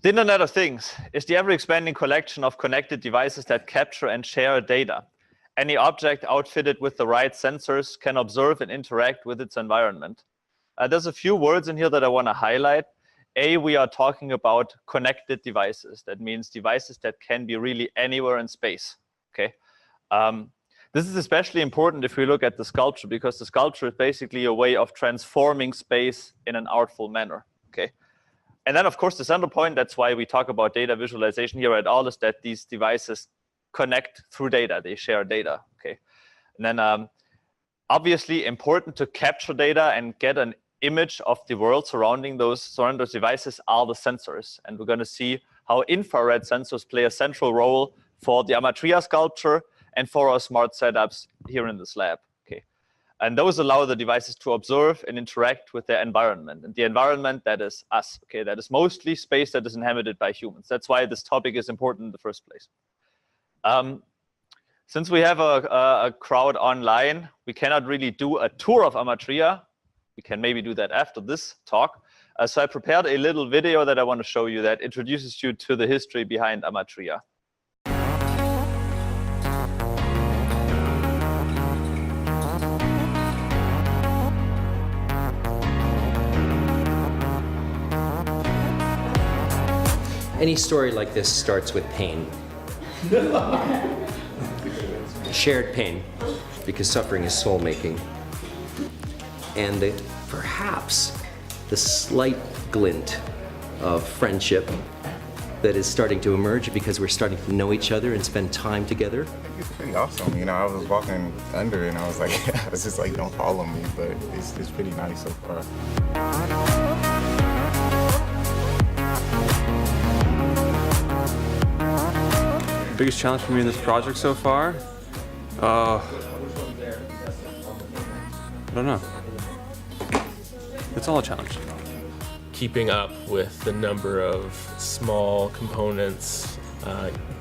The Internet of Things is the ever-expanding collection of connected devices that capture and share data. Any object outfitted with the right sensors can observe and interact with its environment. There's a few words in here that I want to highlight. We are talking about connected devices. That means devices that can be really anywhere in space. Okay. This is especially important if we look at the sculpture, because the sculpture is basically a way of transforming space in an artful manner. Okay. And then, of course, the central point, that's why we talk about data visualization here at all, is that these devices connect through data. They share data. Okay. And then obviously important to capture data and get an image of the world surrounding those devices are the sensors. And we're going to see how infrared sensors play a central role for the Matreya sculpture and for our smart setups here in this lab. Okay. And those allow the devices to observe and interact with their environment. And the environment, that is us. Okay. That is mostly space that is inhabited by humans. That's why this topic is important in the first place. Since we have a crowd online, we cannot really do a tour of Matreya. We can maybe do that after this talk. So I prepared a little video that I want to show you that introduces you to the history behind Matreya. Any story like this starts with pain. Shared pain, because suffering is soul-making. And perhaps the slight glint of friendship that is starting to emerge because we're starting to know each other and spend time together. It's pretty awesome. You know, I was walking under and I was like, I was just like, don't follow me, but it's pretty nice so far. The biggest challenge for me in this project so far? I don't know. It's all a challenge. Keeping up with the number of small components,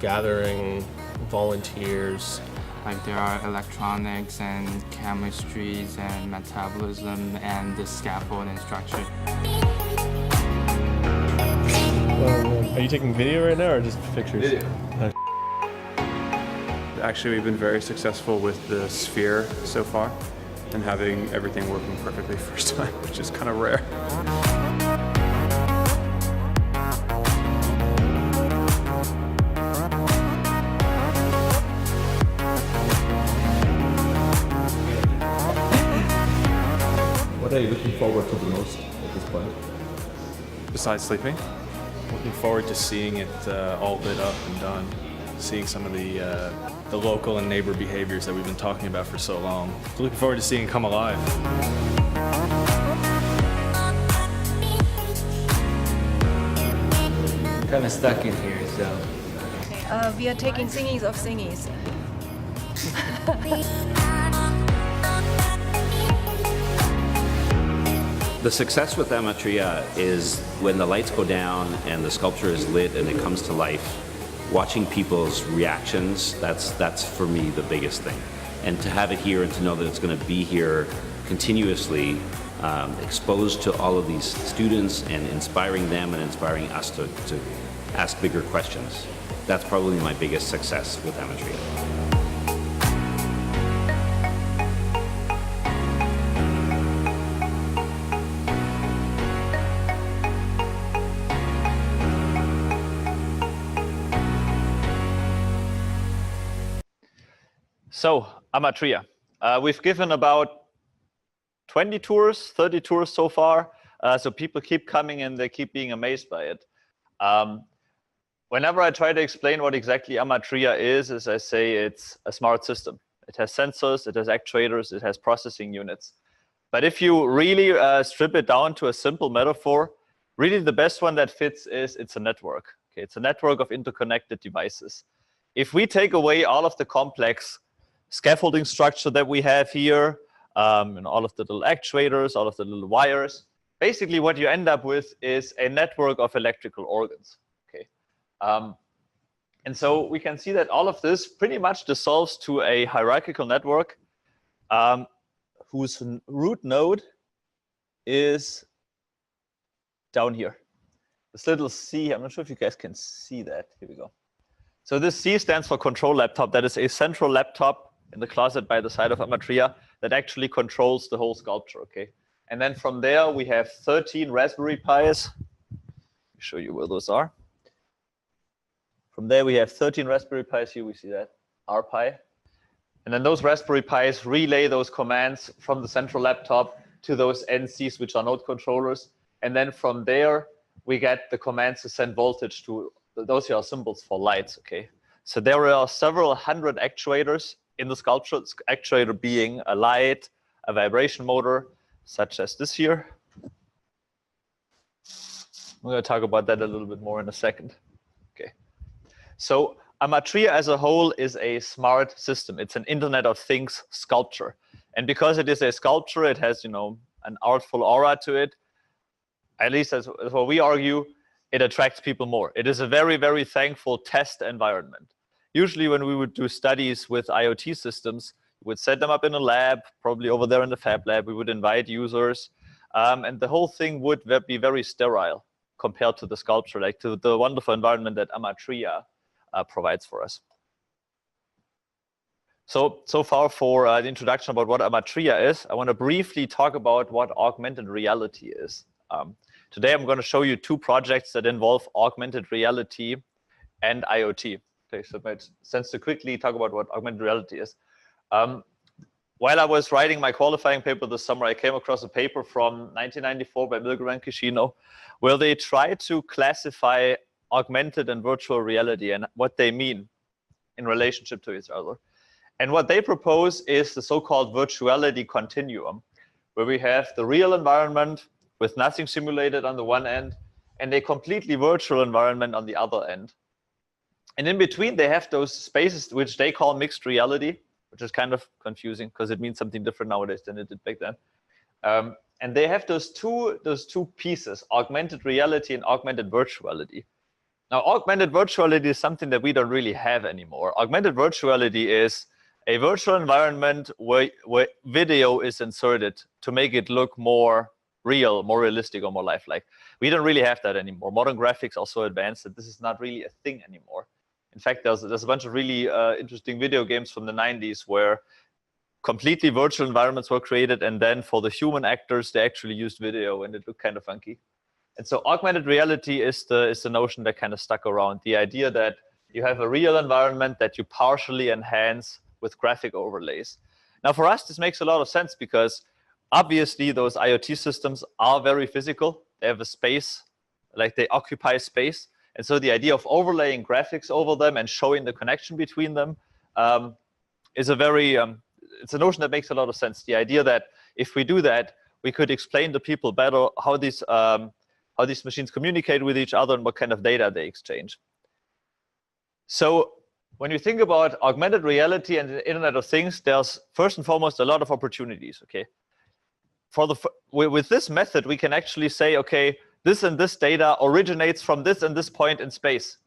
gathering volunteers. Like there are electronics and chemistries and metabolism and the scaffolding structure. Are you taking video right now or just pictures? Video. Actually, we've been very successful with the sphere so far and having everything working perfectly first time, which is kind of rare. What are you looking forward to the most at this point? Besides sleeping, looking forward to seeing it all lit up and done. Seeing some of the local and neighbor behaviors that we've been talking about for so long. Looking forward to seeing it come alive. Kind of stuck in here, so. We are taking thingies of thingies. The success with Matreya is when the lights go down and the sculpture is lit and it comes to life. Watching people's reactions, that's for me the biggest thing. And to have it here and to know that it's going to be here continuously, exposed to all of these students and inspiring them and inspiring us to ask bigger questions. That's probably my biggest success with Matreya. So, Matreya. We've given about 20 tours, 30 tours so far. So people keep coming and they keep being amazed by it. Whenever I try to explain what exactly Matreya is, as I say, it's a smart system. It has sensors, it has actuators, it has processing units. But if you really strip it down to a simple metaphor, really the best one that fits is it's a network. Okay, it's a network of interconnected devices. If we take away all of the complex scaffolding structure that we have here, and all of the little actuators, all of the little wires, basically what you end up with is a network of electrical organs. Okay, and so we can see that all of this pretty much dissolves to a hierarchical network whose root node is down here. this little C, I'm not sure if you guys can see that. Here we go. So this C stands for control laptop. That is a central laptop in the closet by the side of Matreya that actually controls the whole sculpture, okay? And then from there, we have 13 Raspberry Pis. Let me show you where those are. From there, we have 13 Raspberry Pis. Here we see that, RPi. And then those Raspberry Pis relay those commands from the central laptop to those NCs, which are node controllers. And then from there, we get the commands to send voltage to, those here are symbols for lights, okay? So there are several hundred actuators in the sculpture, actuator being a light, a vibration motor, such as this here. We're going to talk about that a little bit more in a second. Okay. So a Matreya as a whole is a smart system. It's an Internet of Things sculpture. And because it is a sculpture, it has, you know, an artful aura to it. At least that's what we argue, it attracts people more. It is a very, very thankful test environment. Usually when we would do studies with IoT systems, we would set them up in a lab, probably over there in the Fab Lab. We would invite users, and the whole thing would be very sterile compared to the sculpture, like to the wonderful environment that Matreya provides for us. So far for the introduction about what Matreya is, I want to briefly talk about what augmented reality is. Today I'm going to show you two projects that involve augmented reality and IoT. Okay, so it makes sense to quickly talk about what augmented reality is. While I was writing my qualifying paper this summer, I came across a paper from 1994 by Bill Sherman, where they tried to classify augmented and virtual reality and what they mean in relationship to each other. And what they propose is the so-called virtuality continuum, where we have the real environment with nothing simulated on the one end and a completely virtual environment on the other end. And in between, they have those spaces which they call mixed reality, which is kind of confusing because it means something different nowadays than it did back then. And they have those two pieces, augmented reality and augmented virtuality. Now, augmented virtuality is something that we don't really have anymore. Augmented virtuality is a virtual environment where video is inserted to make it look more real, more realistic, or more lifelike. We don't really have that anymore. Modern graphics are so advanced that this is not really a thing anymore. In fact, there's a bunch of really interesting video games from the 90s where completely virtual environments were created, and then for the human actors, they actually used video, and it looked kind of funky. And so augmented reality is the notion that kind of stuck around, the idea that you have a real environment that you partially enhance with graphic overlays. Now, for us, this makes a lot of sense because obviously those IoT systems are very physical. They have a space, like they occupy space. And so the idea of overlaying graphics over them and showing the connection between them is a very, it's a notion that makes a lot of sense. The idea that if we do that, we could explain to people better how these machines communicate with each other and what kind of data they exchange. So when you think about augmented reality and the Internet of Things, there's first and foremost a lot of opportunities, okay? With this method, we can actually say, okay, this and this data originates from this and this point in space.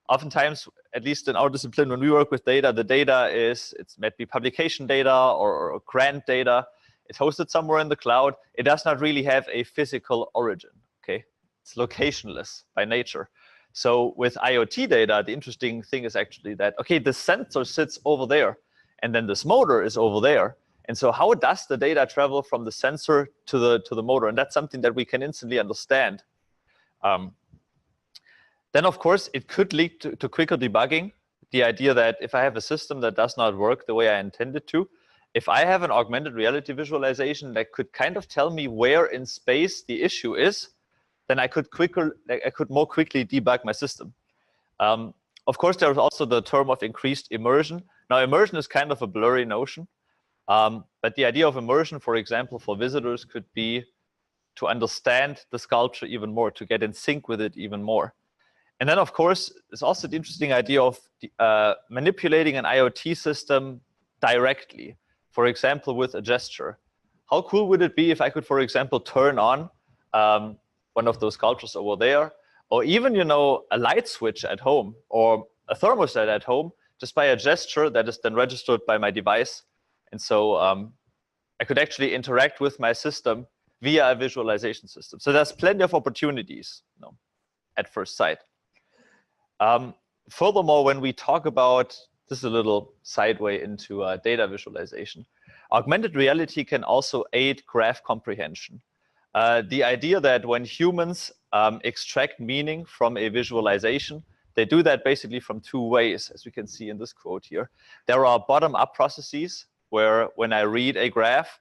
Oftentimes, at least in our discipline, when we work with data, the data it might be publication data or grant data. It's hosted somewhere in the cloud. It does not really have a physical origin, okay? It's locationless by nature. So with IoT data, the interesting thing is actually that, okay, the sensor sits over there, and then this motor is over there. And so how does the data travel from the sensor to the motor? And that's something that we can instantly understand. Then, of course, it could lead to quicker debugging. The idea that if I have a system that does not work the way I intended to, if I have an augmented reality visualization that could kind of tell me where in space the issue is, then I could more quickly debug my system. Of course, there is also the term of increased immersion. Now, immersion is kind of a blurry notion. But the idea of immersion, for example, for visitors could be to understand the sculpture even more, to get in sync with it even more. And then, of course, there's also the interesting idea of manipulating an IoT system directly, for example, with a gesture. How cool would it be if I could, for example, turn on one of those sculptures over there, or even, you know, a light switch at home or a thermostat at home, just by a gesture that is then registered by my device. And so I could actually interact with my system via a visualization system. So there's plenty of opportunities. You know. at first sight. Furthermore, when we talk about, this is a little sideway into data visualization, augmented reality can also aid graph comprehension. The idea that when humans extract meaning from a visualization, they do that basically from two ways, as we can see in this quote here. There are bottom-up processes where when I read a graph,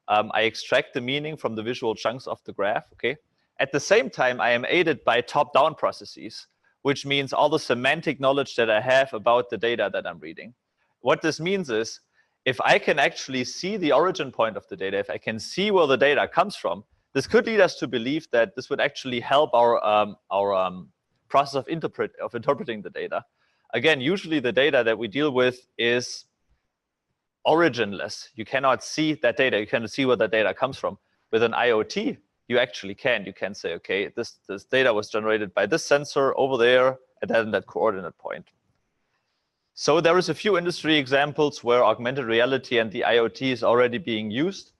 I extract the meaning from the visual chunks of the graph, okay? At the same time, I am aided by top-down processes, which means all the semantic knowledge that I have about the data that I'm reading. What this means is, if I can actually see the origin point of the data, if I can see where the data comes from, this could lead us to believe that this would actually help our process of interpreting the data. Again, usually the data that we deal with is originless. You cannot see that data. You cannot see where that data comes from. With an IoT, you actually can. You can say, okay, this data was generated by this sensor over there at that coordinate point. So there is a few industry examples where augmented reality and the IoT is already being used.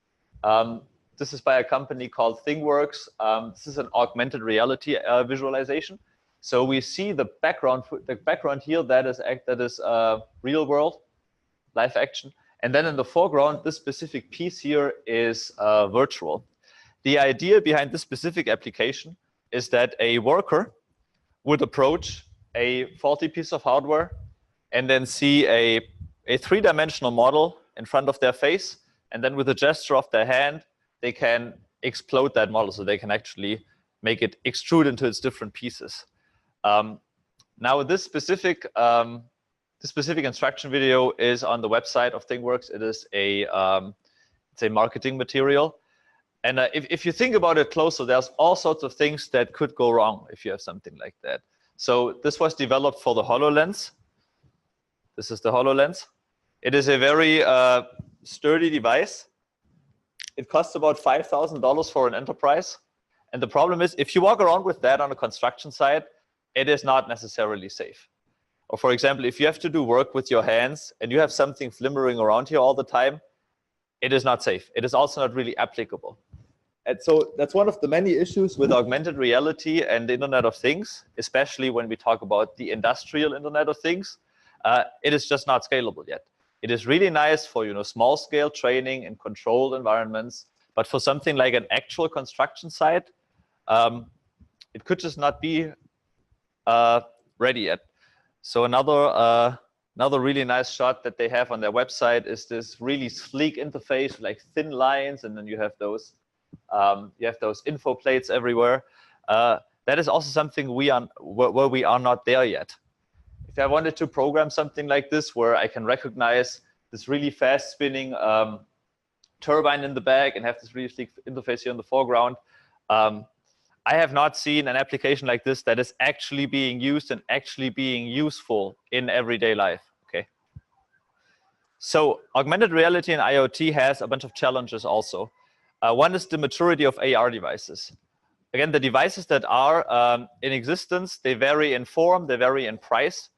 This is by a company called Thingworks. This is an augmented reality visualization. So we see the background here, that is real world, live action. And then in the foreground, this specific piece here is virtual. The idea behind this specific application is that a worker would approach a faulty piece of hardware and then see a three-dimensional model in front of their face. And then with a gesture of their hand, they can explode that model. So they can actually make it extrude into its different pieces. Now, this specific instruction video is on the website of Thingworks. It is it's a marketing material. And if you think about it closer, there's all sorts of things that could go wrong if you have something like that. So this was developed for the Hololens. This is the Hololens. It is a very sturdy device. It costs about $5,000 for an enterprise. And the problem is, if you walk around with that on a construction site, it is not necessarily safe. Or for example, if you have to do work with your hands and you have something flimmering around here all the time, it is not safe. It is also not really applicable. And so that's one of the many issues with augmented reality and the Internet of Things, especially when we talk about the industrial Internet of Things. It is just not scalable yet. It is really nice for small scale training in controlled environments, but for something like an actual construction site, it could just not be ready yet. So another really nice shot that they have on their website is this really sleek interface, like thin lines, and then you have those info plates everywhere. That is also something where we are not there yet. If I wanted to program something like this, where I can recognize this really fast spinning turbine in the back and have this really sleek interface here in the foreground, I have not seen an application like this that is actually being used and actually being useful in everyday life. Okay. So augmented reality and IoT has a bunch of challenges also. One is the maturity of AR devices. Again, the devices that are in existence, they vary in form, they vary in price,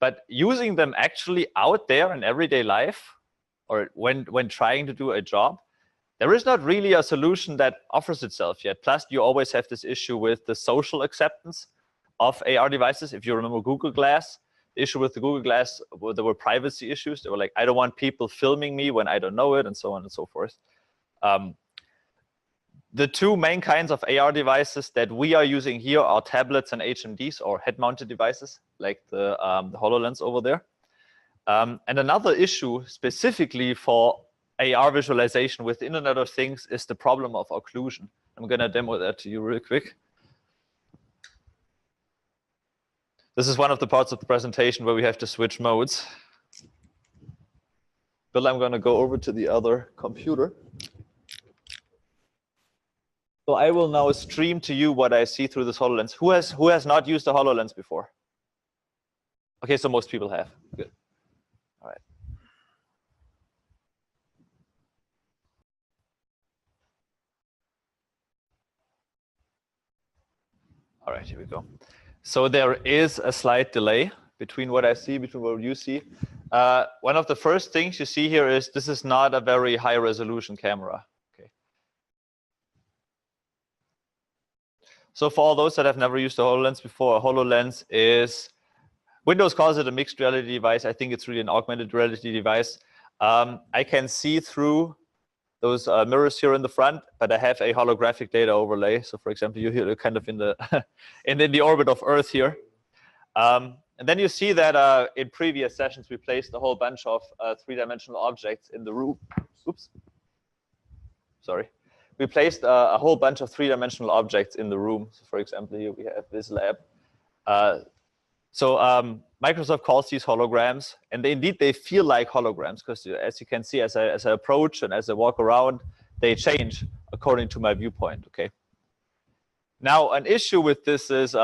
but using them actually out there in everyday life, or when trying to do a job, there is not really a solution that offers itself yet. Plus, you always have this issue with the social acceptance of AR devices. If you remember Google Glass, the issue with the Google Glass, there were privacy issues. They were like, I don't want people filming me when I don't know it, and so on and so forth. The two main kinds of AR devices that we are using here are tablets and HMDs, or head-mounted devices, like the HoloLens over there. And another issue specifically for AR visualization with the Internet of Things is the problem of occlusion. I'm going to demo that to you real quick. This is one of the parts of the presentation where we have to switch modes. Bill, I'm going to go over to the other computer. So I will now stream to you what I see through this HoloLens. Who has not used a HoloLens before? Okay, so most people have. Good. All right. All right, here we go. So there is a slight delay between what I see, between what you see. One of the first things you see here is this is not a very high resolution camera. Okay. So for all those that have never used a HoloLens before, a HoloLens is, Windows calls it a mixed reality device. I think it's really an augmented reality device. I can see through those mirrors here in the front, but I have a holographic data overlay. So for example, you're kind of in the in the orbit of Earth here. And then you see that in previous sessions, we placed a whole bunch of three-dimensional objects in the room. Oops. Sorry. We placed a whole bunch of three-dimensional objects in the room. So for example, here we have this lab. Microsoft calls these holograms, and indeed they feel like holograms, because as you can see, as I approach and as I walk around, they change according to my viewpoint, okay? Now, an issue with this is,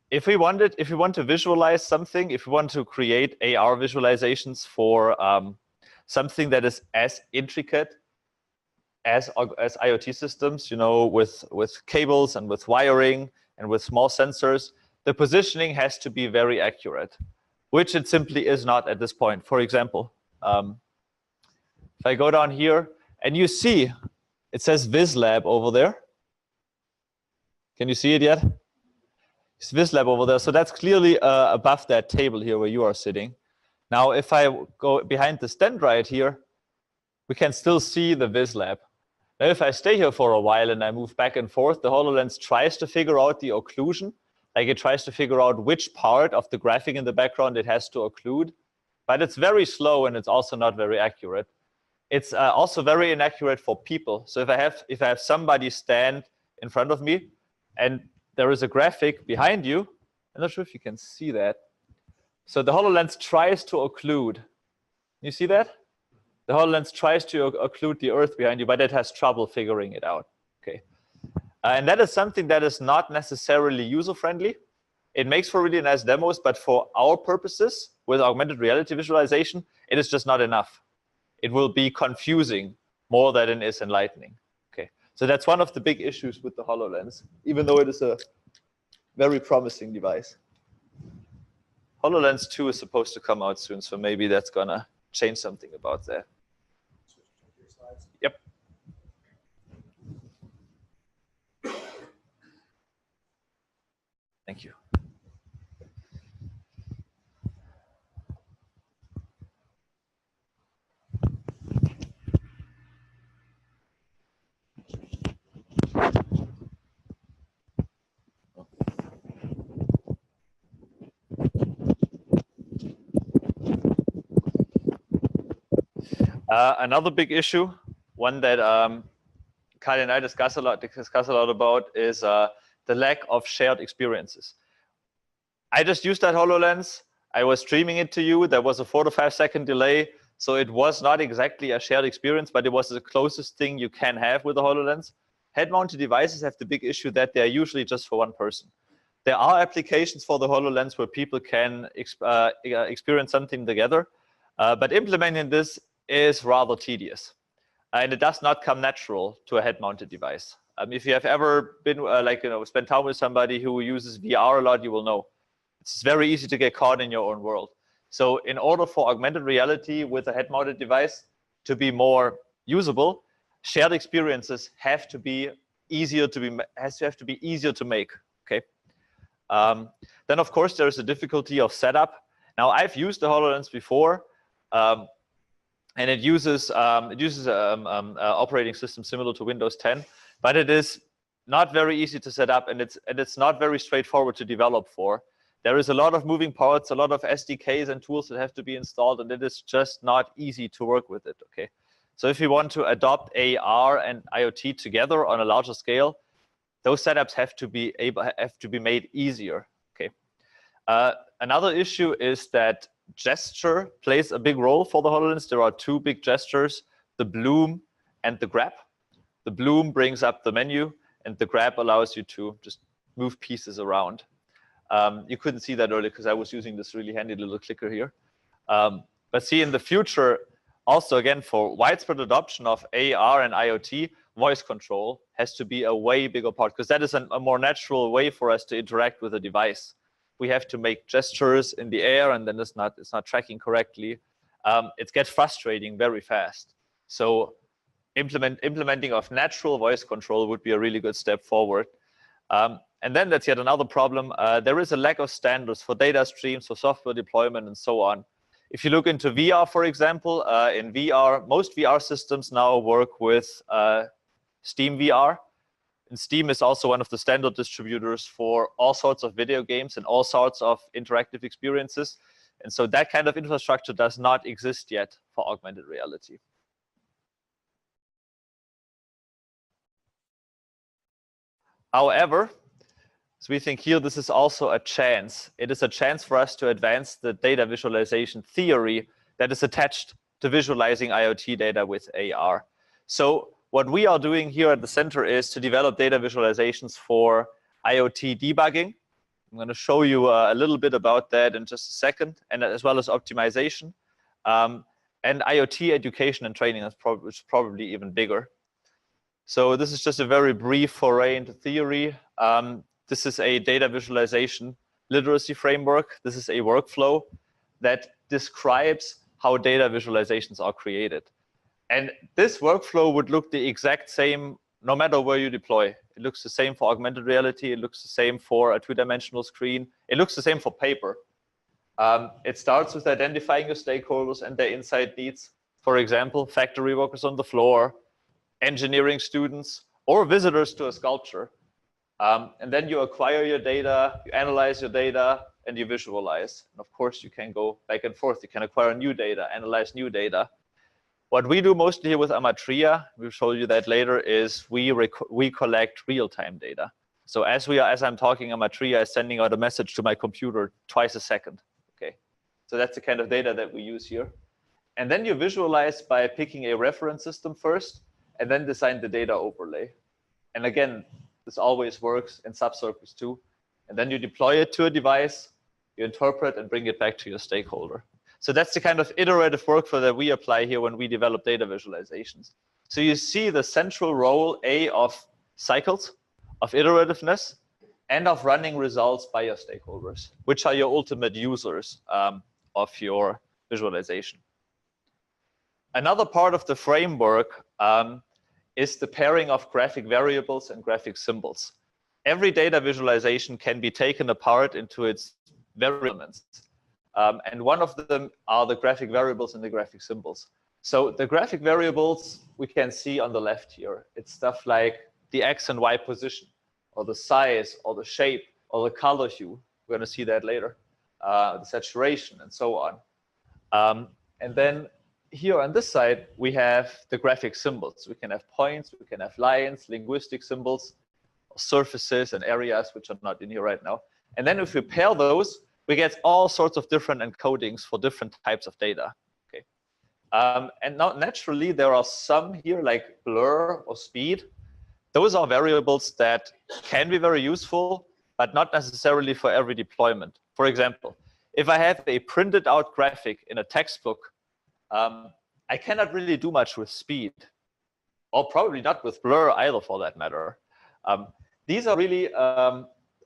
if we want to visualize something, if we want to create AR visualizations for something that is as intricate as IoT systems, you know, with cables and with wiring and with small sensors, the positioning has to be very accurate, which it simply is not at this point. For example, if I go down here and you see, it says VisLab over there. Can you see it yet? It's VisLab over there. So that's clearly above that table here where you are sitting. Now, if I go behind this Dendrite here, we can still see the VisLab. Now, if I stay here for a while and I move back and forth, the HoloLens tries to figure out the occlusion. Like it tries to figure out which part of the graphic in the background it has to occlude. But it's very slow and it's also not very accurate. It's also very inaccurate for people. So if I have somebody stand in front of me and there is a graphic behind you, I'm not sure if you can see that. So the HoloLens tries to occlude. You see that? The HoloLens tries to occlude the Earth behind you, but it has trouble figuring it out. Okay. And that is something that is not necessarily user-friendly. It makes for really nice demos, but for our purposes, with augmented reality visualization, it is just not enough. It will be confusing more than it is enlightening. Okay, so that's one of the big issues with the HoloLens, even though it is a very promising device. HoloLens 2 is supposed to come out soon, so maybe that's gonna change something about that. Yep. Thank you. Another big issue, one that Kyle and I discuss a lot about, is the lack of shared experiences. I just used that HoloLens. I was streaming it to you. There was a 4 to 5 second delay. So it was not exactly a shared experience, but it was the closest thing you can have with a HoloLens. Head-mounted devices have the big issue that they're usually just for one person. There are applications for the HoloLens where people can experience something together, but implementing this is rather tedious. And it does not come natural to a head-mounted device. If you have ever been, spent time with somebody who uses VR a lot, you will know. It's very easy to get caught in your own world. So in order for augmented reality with a head-mounted device to be more usable, shared experiences have to be easier to make. Okay. Then of course there is a difficulty of setup. Now I've used the HoloLens before, and it uses operating system similar to Windows 10, but it is not very easy to set up, and it's not very straightforward to develop for. There is a lot of moving parts, a lot of SDKs and tools that have to be installed, and it is just not easy to work with it. Okay, so if you want to adopt AR and IoT together on a larger scale, those setups have to be made easier. Okay, another issue is that gesture plays a big role for the HoloLens. There are two big gestures, the bloom and the grab. The bloom brings up the menu, and the grab allows you to just move pieces around. You couldn't see that earlier because I was using this really handy little clicker here. But see, in the future, also again, for widespread adoption of AR and IoT, voice control has to be a way bigger part, because that is a more natural way for us to interact with a device. We have to make gestures in the air, and then it's not tracking correctly. It gets frustrating very fast. So implementing of natural voice control would be a really good step forward. And then that's yet another problem. There is a lack of standards for data streams, for software deployment, and so on. If you look into VR, for example, in VR, most VR systems now work with Steam VR. And Steam is also one of the standard distributors for all sorts of video games and all sorts of interactive experiences. And so that kind of infrastructure does not exist yet for augmented reality. However, so we think here this is also a chance. It is a chance for us to advance the data visualization theory that is attached to visualizing IoT data with AR. So what we are doing here at the center is to develop data visualizations for IoT debugging. I'm going to show you a little bit about that in just a second, and as well as optimization. And IoT education and training is probably even bigger. So this is just a very brief foray into theory. This is a data visualization literacy framework. This is a workflow that describes how data visualizations are created. And this workflow would look the exact same no matter where you deploy. It looks the same for augmented reality. It looks the same for a two-dimensional screen. It looks the same for paper. It starts with identifying your stakeholders and their insight needs. For example, factory workers on the floor, engineering students, or visitors to a sculpture. And then you acquire your data, you analyze your data, and you visualize. And of course, you can go back and forth. You can acquire new data, analyze new data. What we do mostly here with Matreya, we'll show you that later, is we collect real-time data. So as I'm talking, Matreya is sending out a message to my computer twice a second. Okay, so that's the kind of data that we use here. And then you visualize by picking a reference system first, and then design the data overlay. And again, this always works in subsurface too. And then you deploy it to a device, you interpret and bring it back to your stakeholder. So that's the kind of iterative workflow that we apply here when we develop data visualizations. So you see the central role, of cycles, of iterativeness, and of running results by your stakeholders, which are your ultimate users of your visualization. Another part of the framework is the pairing of graphic variables and graphic symbols. Every data visualization can be taken apart into its elements. And one of them are the graphic variables and the graphic symbols. So the graphic variables we can see on the left here. It's stuff like the X and Y position, or the size, or the shape, or the color hue. We're going to see that later. The saturation, and so on. And then here on this side, we have the graphic symbols. We can have points, we can have lines, linguistic symbols, surfaces, and areas, which are not in here right now. And then if we pair those, we get all sorts of different encodings for different types of data. Okay. And now naturally, there are some here like blur or speed. Those are variables that can be very useful, but not necessarily for every deployment. For example, if I have a printed out graphic in a textbook, I cannot really do much with speed, or probably not with blur either, for that matter. These are really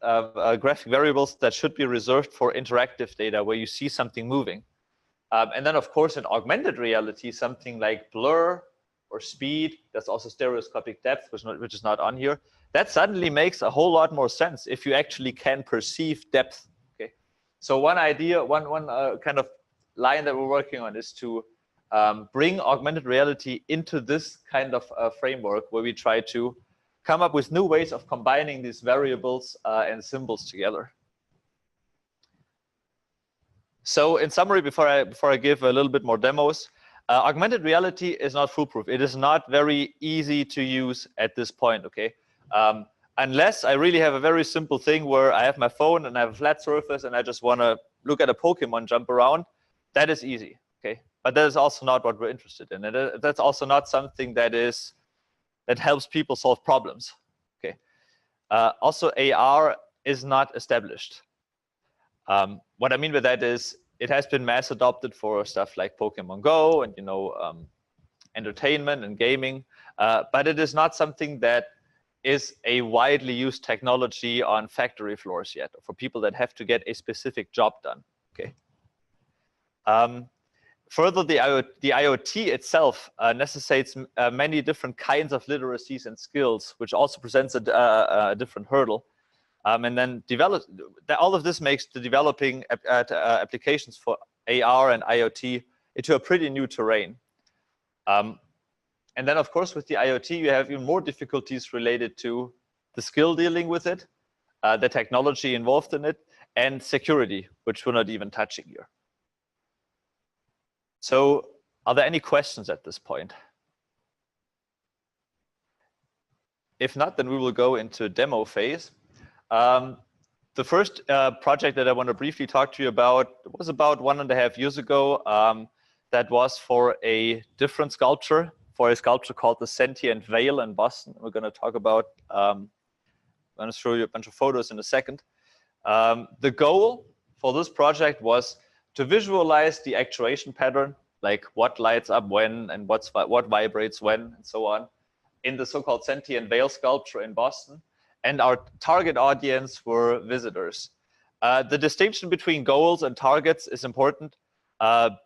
graphic variables that should be reserved for interactive data where you see something moving. And then, of course, in augmented reality, something like blur or speed, there's also stereoscopic depth, which is not on here. That suddenly makes a whole lot more sense if you actually can perceive depth. Okay, so one idea, one kind of line that we're working on is to bring augmented reality into this kind of framework where we try to come up with new ways of combining these variables and symbols together. So in summary, before I give a little bit more demos, augmented reality is not foolproof. It is not very easy to use at this point, okay? Unless I really have a very simple thing where I have my phone and I have a flat surface and I just want to look at a Pokemon jump around, that is easy, okay? But that is also not what we're interested in. And that's also not something that helps people solve problems, okay? Also, AR is not established. What I mean by that is it has been mass adopted for stuff like Pokemon Go and entertainment and gaming, but it is not something that is a widely used technology on factory floors yet, for people that have to get a specific job done. Okay. Further, the IoT itself necessitates many different kinds of literacies and skills, which also presents a different hurdle. And then all of this makes the developing applications for AR and IoT into a pretty new terrain. And then, of course, with the IoT, you have even more difficulties related to the skill dealing with it, the technology involved in it, and security, which we're not even touching here. So are there any questions at this point? If not, then we will go into demo phase. The first project that I want to briefly talk to you about was about 1.5 years ago. That was for a different sculpture, for a sculpture called the Sentient Veil in Boston. We're going to talk about, I'm going to show you a bunch of photos in a second. The goal for this project was to visualize the actuation pattern, like what lights up when and what vibrates when and so on, in the so-called Sentient Veil sculpture in Boston. And our target audience were visitors. The distinction between goals and targets is important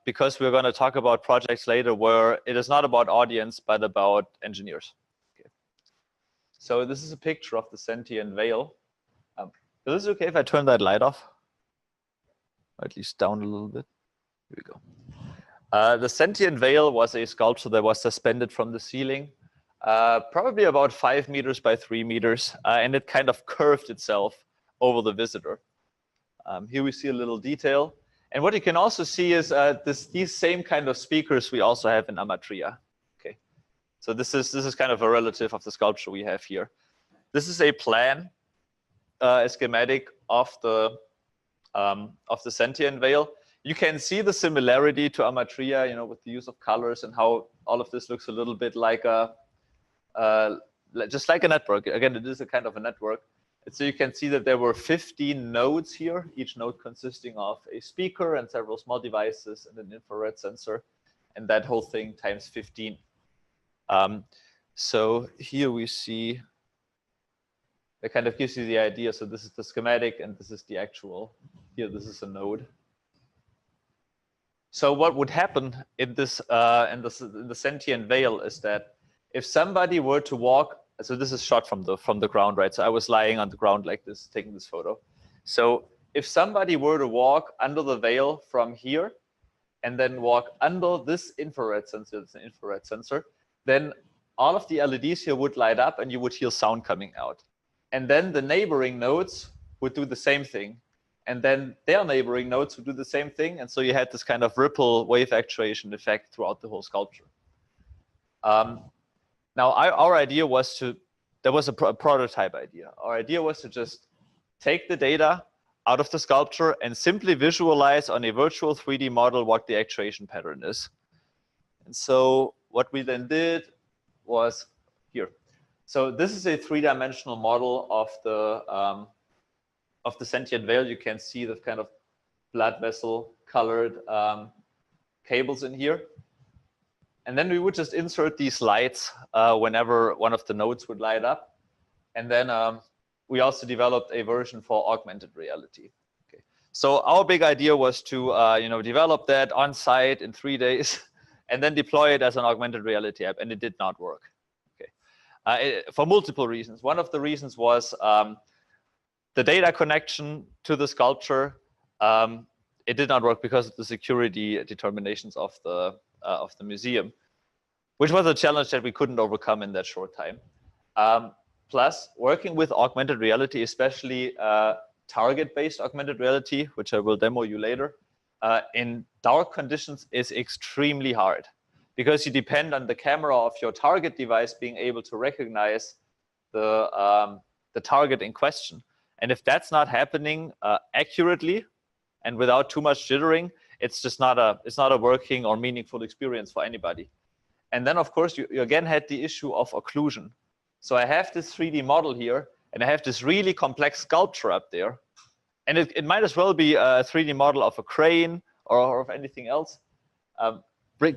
because we're going to talk about projects later where it is not about audience, but about engineers. Okay. So this is a picture of the Sentient Veil. Is it okay if I turn that light off? Or at least down a little bit. Here we go. The Sentient Veil was a sculpture that was suspended from the ceiling, probably about 5 meters by 3 meters, and it kind of curved itself over the visitor. Here we see a little detail. And what you can also see is these same kind of speakers we also have in Matreya. Okay, so this is kind of a relative of the sculpture we have here. This is a plan, a schematic of the Sentient Veil. You can see the similarity to Matreya, you know, with the use of colors and how all of this looks a little bit like just like a network. Again, it is a kind of a network. And so you can see that there were 15 nodes here, each node consisting of a speaker and several small devices and an infrared sensor, and that whole thing times 15. So here we see, that kind of gives you the idea. So this is the schematic, and this is the actual, here this is a node. So what would happen in this in the Sentient Veil is that if somebody were to walk, so this is shot from the ground, right? So I was lying on the ground like this, taking this photo. So if somebody were to walk under the veil from here and then walk under this infrared sensor, it's an infrared sensor, then all of the LEDs here would light up and you would hear sound coming out. And then the neighboring nodes would do the same thing. And then their neighboring nodes would do the same thing. And so you had this kind of ripple wave actuation effect throughout the whole sculpture. Now, our idea was there was a prototype idea. Our idea was to just take the data out of the sculpture and simply visualize on a virtual 3D model what the actuation pattern is. And so what we then did was here. So this is a 3-dimensional model of the Sentient Veil. You can see the kind of blood vessel colored cables in here. And then we would just insert these lights whenever one of the nodes would light up. And then we also developed a version for augmented reality. Okay. So our big idea was to develop that on site in 3 days and then deploy it as an augmented reality app, and it did not work. Okay. For multiple reasons. One of the reasons was the data connection to the sculpture. It did not work because of the security determinations of the museum, which was a challenge that we couldn't overcome in that short time. Plus, working with augmented reality, especially target-based augmented reality, which I will demo you later, in dark conditions is extremely hard because you depend on the camera of your target device being able to recognize the target in question. And if that's not happening accurately and without too much jittering, it's just not a working or meaningful experience for anybody. And then, of course, you again had the issue of occlusion. So I have this 3D model here, and I have this really complex sculpture up there. And it might as well be a 3D model of a crane or of anything else.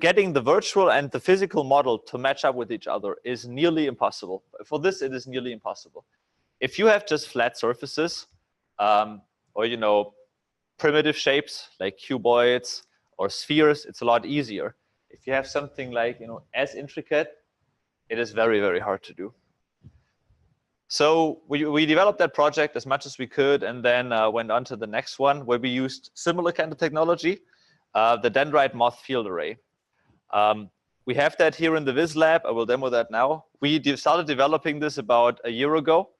Getting the virtual and the physical model to match up with each other is nearly impossible. For this, it is nearly impossible. If you have just flat surfaces, or primitive shapes like cuboids or spheres, it's a lot easier. If you have something like, as intricate, it is very, very hard to do. So we developed that project as much as we could, and then went on to the next one where we used similar kind of technology, the Dendrite moth field array. We have that here in the Viz lab. I will demo that now. We started developing this about a year ago.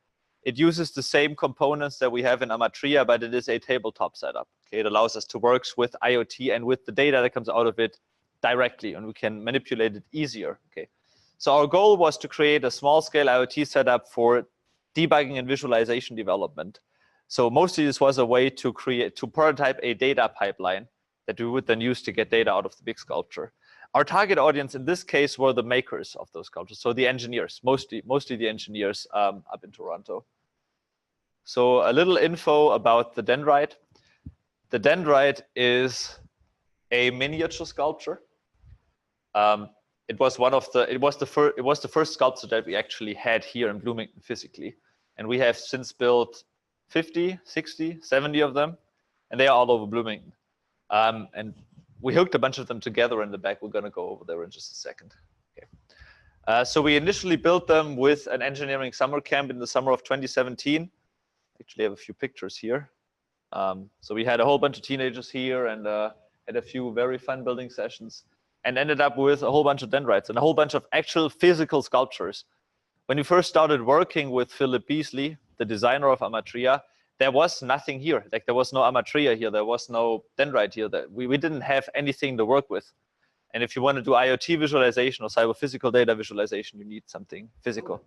It uses the same components that we have in Matreya, but it is a tabletop setup. Okay, it allows us to work with IoT and with the data that comes out of it directly, and we can manipulate it easier. Okay, so our goal was to create a small-scale IoT setup for debugging and visualization development. So mostly this was a way to prototype a data pipeline that we would then use to get data out of the big sculpture. Our target audience in this case were the makers of those sculptures, so the engineers, mostly the engineers up in Toronto. So a little info about the Dendrite. The Dendrite is a miniature sculpture. It was the first sculpture that we actually had here in Bloomington physically. And we have since built 50, 60, 70 of them, and they are all over Bloomington. And we hooked a bunch of them together in the back. We're going to go over there in just a second. Okay. So we initially built them with an engineering summer camp in the summer of 2017. Actually, I have a few pictures here. So we had a whole bunch of teenagers here and had a few very fun building sessions, and ended up with a whole bunch of dendrites and a whole bunch of actual physical sculptures. When we first started working with Philip Beasley, the designer of Matreya, there was nothing here. Like there was no Matreya here. There was no Dendrite here. We didn't have anything to work with. And if you want to do IoT visualization or cyber-physical data visualization, you need something physical.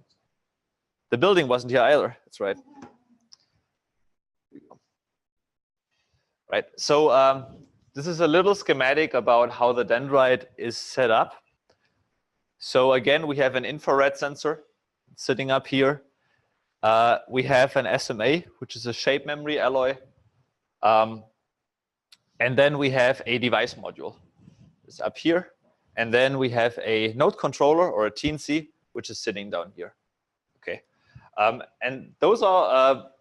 The building wasn't here either. That's right. Right. So this is a little schematic about how the Dendrite is set up. So again, we have an infrared sensor sitting up here. We have an SMA, which is a shape memory alloy. And then we have a device module. It's up here. And then we have a node controller or a TNC, which is sitting down here. Okay. And those are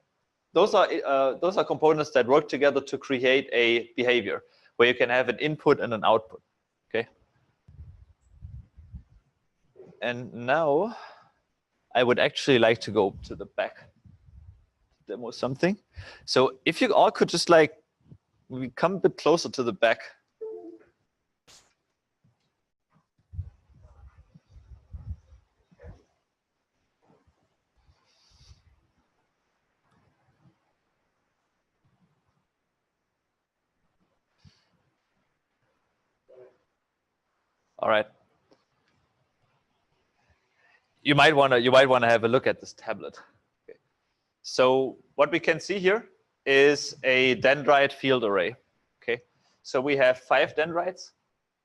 components that work together to create a behavior where you can have an input and an output. Okay. And now I would actually like to go to the back to demo something. So if you all could just like we come a bit closer to the back. All right. You might want to have a look at this tablet. Okay. So what we can see here is a Dendrite field array. Okay. So we have 5 dendrites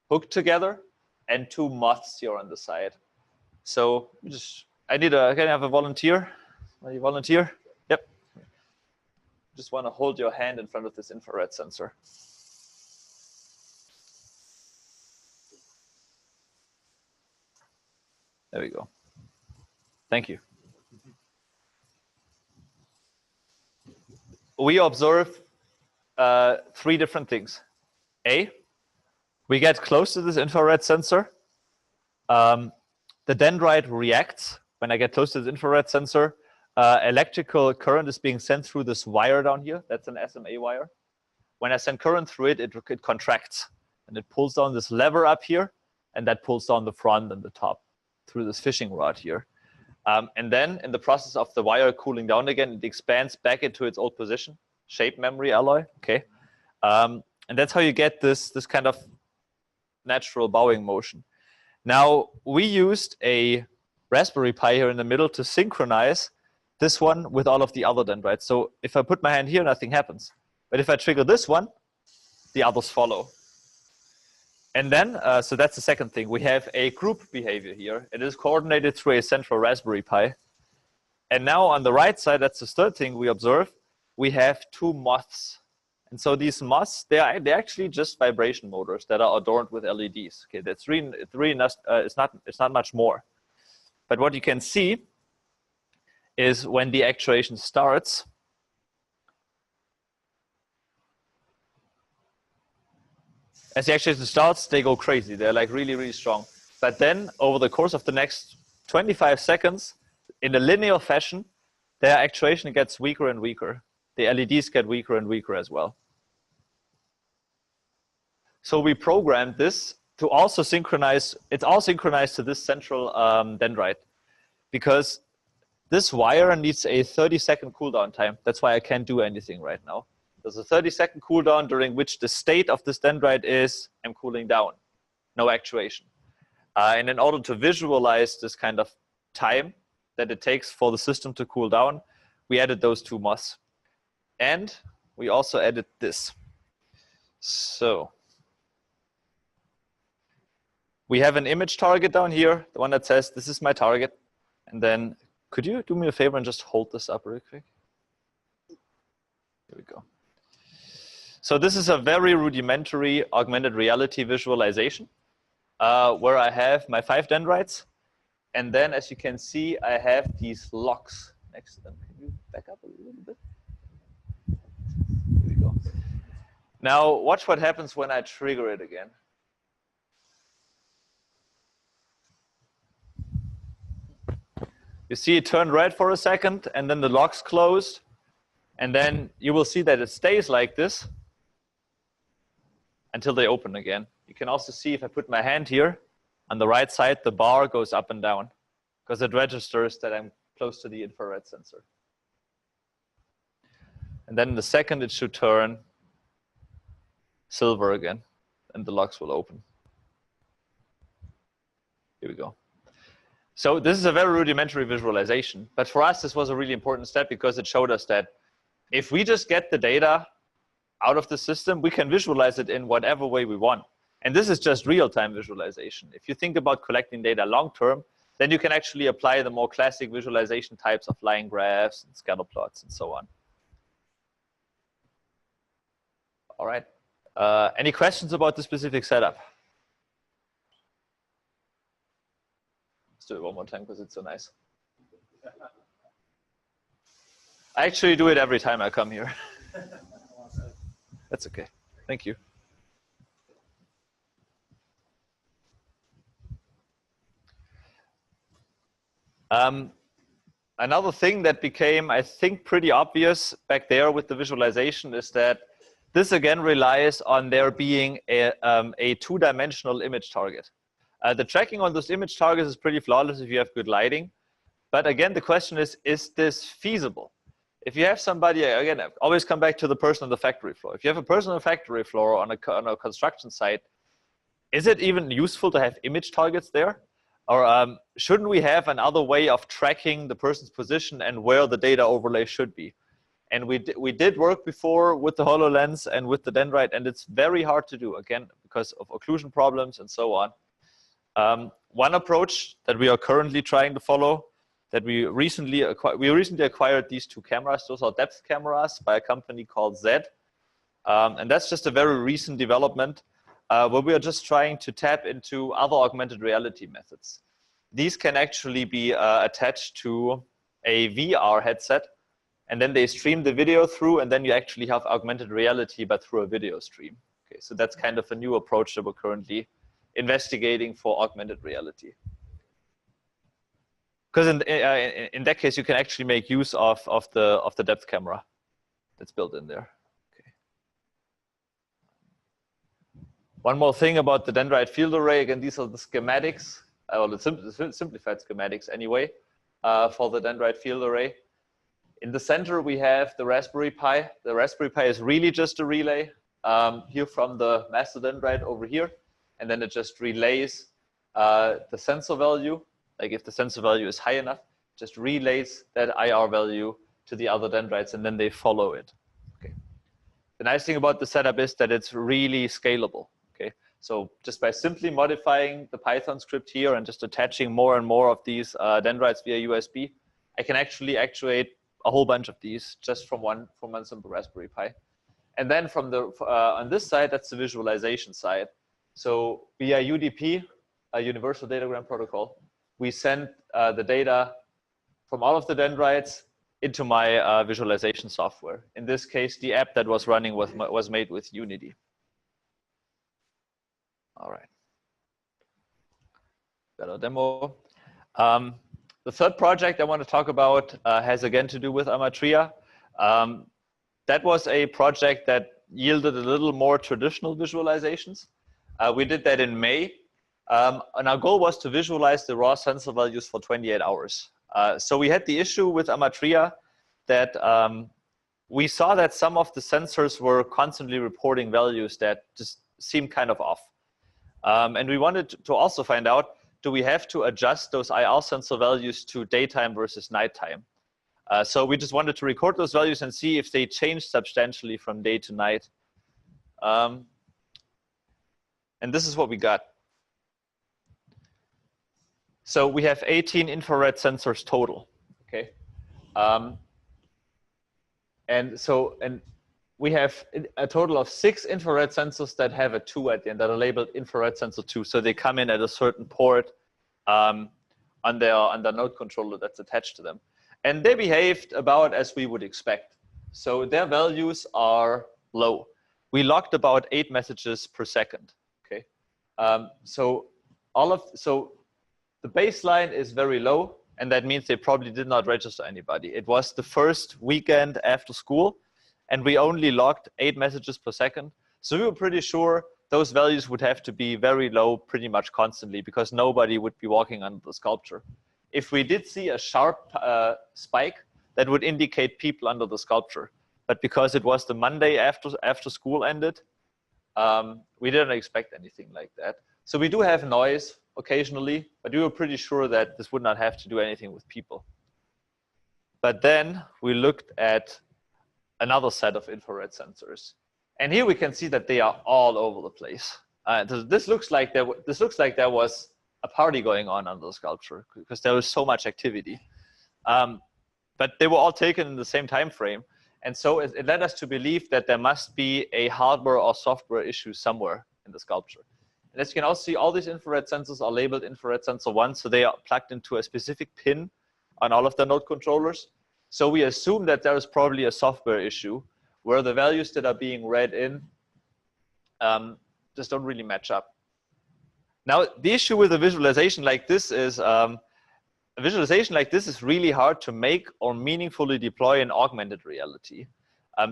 hooked together and 2 moths here on the side. So can I have a volunteer? Are you volunteer? Yep. Just want to hold your hand in front of this infrared sensor. There we go. Thank you. We observe 3 different things. A, we get close to this infrared sensor. The Dendrite reacts when I get close to this infrared sensor. Electrical current is being sent through this wire down here. That's an SMA wire. When I send current through it, it contracts. And it pulls down this lever up here. And that pulls down the front and the top through this fishing rod here. And then in the process of the wire cooling down again, it expands back into its old position, shape memory alloy. Okay. And that's how you get this kind of natural bowing motion. Now, we used a Raspberry Pi here in the middle to synchronize this one with all of the other dendrites. So if I put my hand here, nothing happens. But if I trigger this one, the others follow. And then, so that's the second thing. We have a group behavior here. It is coordinated through a central Raspberry Pi. And now on the right side, that's the third thing we observe. We have 2 moths. And so these moths, they're actually just vibration motors that are adorned with LEDs. Okay, that's really not, it's not much more. But what you can see is when the actuation starts, As the actuation starts, they go crazy. They're like really, really strong. But then over the course of the next 25 seconds, in a linear fashion, their actuation gets weaker and weaker. The LEDs get weaker and weaker as well. So we programmed this to also synchronize. It's all synchronized to this central dendrite, because this wire needs a 30-second cooldown time. That's why I can't do anything right now. There's a 30-second cooldown during which the state of this dendrite is, I'm cooling down, no actuation. And in order to visualize this kind of time that it takes for the system to cool down, we added those two moths. And we also added this. So we have an image target down here, the one that says, this is my target. And then could you do me a favor and just hold this up real quick? Here we go. So this is a very rudimentary augmented reality visualization where I have my 5 dendrites. And then, as you can see, I have these locks next to them. Can you back up a little bit? Here we go. Now, watch what happens when I trigger it again. You see it turned red for a second, and then the locks closed. And then you will see that it stays like this until they open again. You can also see if I put my hand here, on the right side, the bar goes up and down because it registers that I'm close to the infrared sensor. And then in the second, it should turn silver again, and the locks will open. Here we go. So this is a very rudimentary visualization, but for us, this was a really important step because it showed us that if we just get the data out of the system, we can visualize it in whatever way we want. And this is just real-time visualization. If you think about collecting data long-term, then you can actually apply the more classic visualization types of line graphs and scatter plots and so on. All right. Any questions about the specific setup? Let's do it one more time because it's so nice. I actually do it every time I come here. That's okay. Thank you. Another thing that became, I think, pretty obvious back there with the visualization is that this again relies on there being a two-dimensional image target. The tracking on those image targets is pretty flawless if you have good lighting. But again, the question is this feasible? If you have somebody, again, I always come back to the person on the factory floor. If you have a person on the factory floor on a construction site, is it even useful to have image targets there? Or shouldn't we have another way of tracking the person's position and where the data overlay should be? And we did work before with the Hololens and with the Dendrite, and it's very hard to do, again, because of occlusion problems and so on. One approach that we are currently trying to follow, that we recently acquired these 2 cameras. Those are depth cameras by a company called Zed. And that's just a very recent development where we are just trying to tap into other augmented reality methods. These can actually be attached to a VR headset, and then they stream the video through, and then you actually have augmented reality, but through a video stream. Okay, so that's kind of a new approach that we're currently investigating for augmented reality. Because in that case, you can actually make use of the depth camera that's built in there. Okay. One more thing about the Dendrite field array. Again, these are the schematics, or the simplified schematics anyway, for the Dendrite field array. In the center, we have the Raspberry Pi. The Raspberry Pi is really just a relay here from the master Dendrite over here. And then it just relays the sensor value. Like if the sensor value is high enough, just relays that IR value to the other dendrites, and then they follow it. Okay. The nice thing about the setup is that it's really scalable. Okay. So just by simply modifying the Python script here and just attaching more and more of these dendrites via USB, I can actually actuate a whole bunch of these just from one simple Raspberry Pi. And then from the on this side, that's the visualization side. So via UDP, a Universal Datagram Protocol, we send the data from all of the dendrites into my visualization software. In this case, the app that was running was made with Unity. All right. Got a demo. The third project I want to talk about has again to do with Matreya. That was a project that yielded a little more traditional visualizations. We did that in May. And our goal was to visualize the raw sensor values for 28 hours. So we had the issue with Matreya that we saw that some of the sensors were constantly reporting values that just seemed kind of off. And we wanted to also find out, do we have to adjust those IR sensor values to daytime versus nighttime? So we just wanted to record those values and see if they changed substantially from day to night. And this is what we got. So we have 18 infrared sensors total, okay? And we have a total of 6 infrared sensors that have a 2 at the end that are labeled infrared sensor 2. So they come in at a certain port on their node controller that's attached to them. And they behaved about as we would expect. So their values are low. We logged about 8 messages per second, okay? So the baseline is very low, and that means they probably did not register anybody. It was the first weekend after school, and we only logged 8 messages per second. So we were pretty sure those values would have to be very low pretty much constantly because nobody would be walking under the sculpture. If we did see a sharp spike, that would indicate people under the sculpture. But because it was the Monday after school ended, we didn't expect anything like that. So we do have noise occasionally, but we were pretty sure that this would not have to do anything with people. But then we looked at another set of infrared sensors. And here we can see that they are all over the place. This looks like there was a party going on under the sculpture because there was so much activity. But they were all taken in the same time frame. And so it led us to believe that there must be a hardware or software issue somewhere in the sculpture. And as you can also see, all these infrared sensors are labeled infrared sensor 1, so they are plugged into a specific pin on all of the node controllers. So we assume that there is probably a software issue where the values that are being read in just don't really match up. Now, the issue with a visualization like this is really hard to make or meaningfully deploy in augmented reality.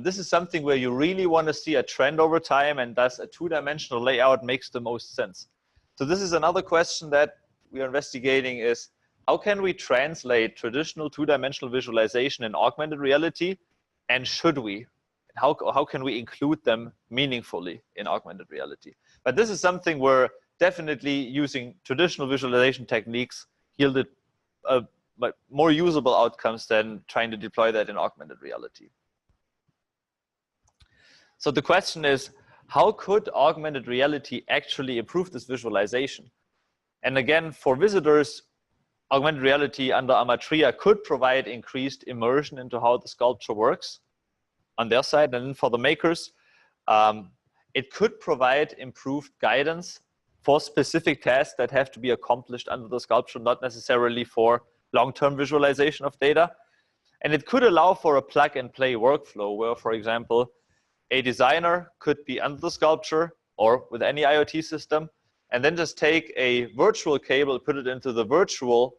This is something where you really want to see a trend over time, and thus a 2-dimensional layout makes the most sense. So this is another question that we are investigating is, how can we translate traditional 2-dimensional visualization in augmented reality, and should we? How can we include them meaningfully in augmented reality? But this is something where definitely using traditional visualization techniques yielded more usable outcomes than trying to deploy that in augmented reality. So the question is, how could augmented reality actually improve this visualization? And again, for visitors, augmented reality under Matreya could provide increased immersion into how the sculpture works on their side. And then for the makers, it could provide improved guidance for specific tasks that have to be accomplished under the sculpture, not necessarily for long-term visualization of data. And it could allow for a plug-and-play workflow where, for example, a designer could be under the sculpture or with any IoT system, and then just take a virtual cable, put it into the virtual,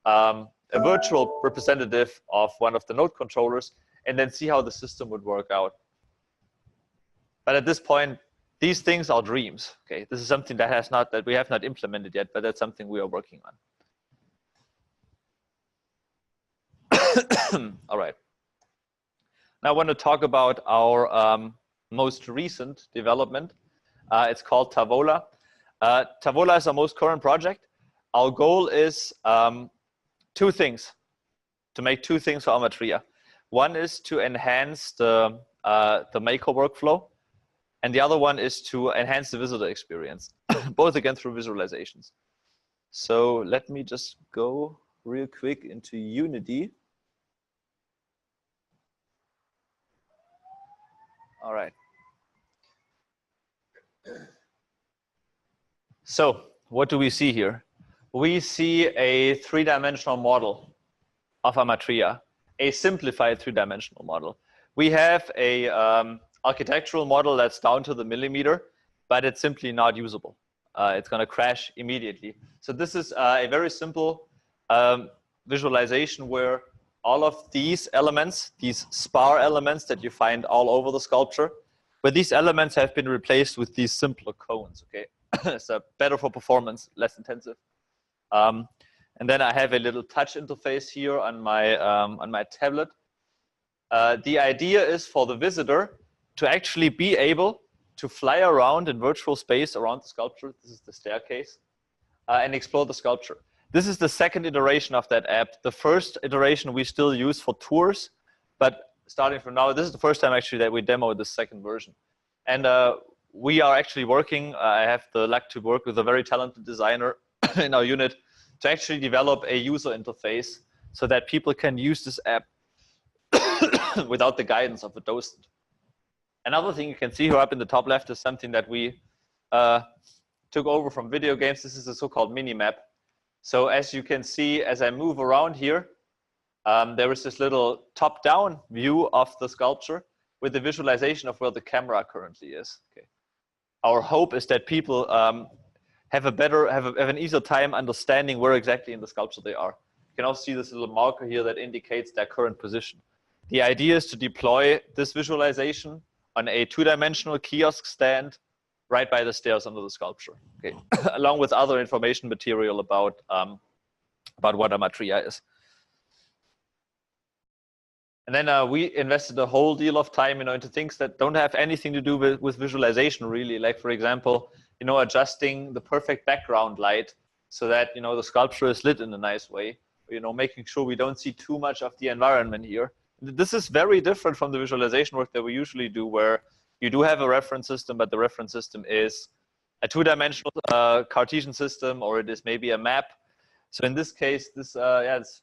a virtual representative of one of the node controllers, and then see how the system would work out. But at this point, these things are dreams. Okay, this is something that we have not implemented yet, but that's something we are working on. All right. Now I want to talk about our most recent development. It's called Tavola. Tavola is our most current project. Our goal is to make two things for Matreya. One is to enhance the maker workflow, and the other one is to enhance the visitor experience, both again through visualizations. So let me just go real quick into Unity. All right. So what do we see here? We see a 3-dimensional model of Matreya, a simplified 3-dimensional model. We have a architectural model that's down to the millimeter, but it's simply not usable. it's going to crash immediately. So this is a very simple visualization where all of these elements, these spar elements that you find all over the sculpture, but these elements have been replaced with these simpler cones, okay? So better for performance, less intensive. And then I have a little touch interface here on my tablet. The idea is for the visitor to actually be able to fly around in virtual space around the sculpture. This is the staircase, and explore the sculpture. This is the second iteration of that app. The first iteration we still use for tours, but starting from now, this is the first time actually that we demoed the second version. And we are actually working, I have the luck to work with a very talented designer in our unit to actually develop a user interface so that people can use this app without the guidance of a docent. Another thing you can see here up in the top left is something that we took over from video games. This is a so-called mini-map. So as you can see, as I move around here, there is this little top-down view of the sculpture with the visualization of where the camera currently is. Okay. Our hope is that people have an easier time understanding where exactly in the sculpture they are. You can also see this little marker here that indicates their current position. The idea is to deploy this visualization on a two-dimensional kiosk stand right by the stairs under the sculpture, okay, along with other information material about what a Matreya is. And then we invested a whole deal of time, into things that don't have anything to do with visualization, really. Like, for example, adjusting the perfect background light so that the sculpture is lit in a nice way. Making sure we don't see too much of the environment here. This is very different from the visualization work that we usually do, where you do have a reference system, but the reference system is a two-dimensional Cartesian system, or it is maybe a map. So in this case, this it's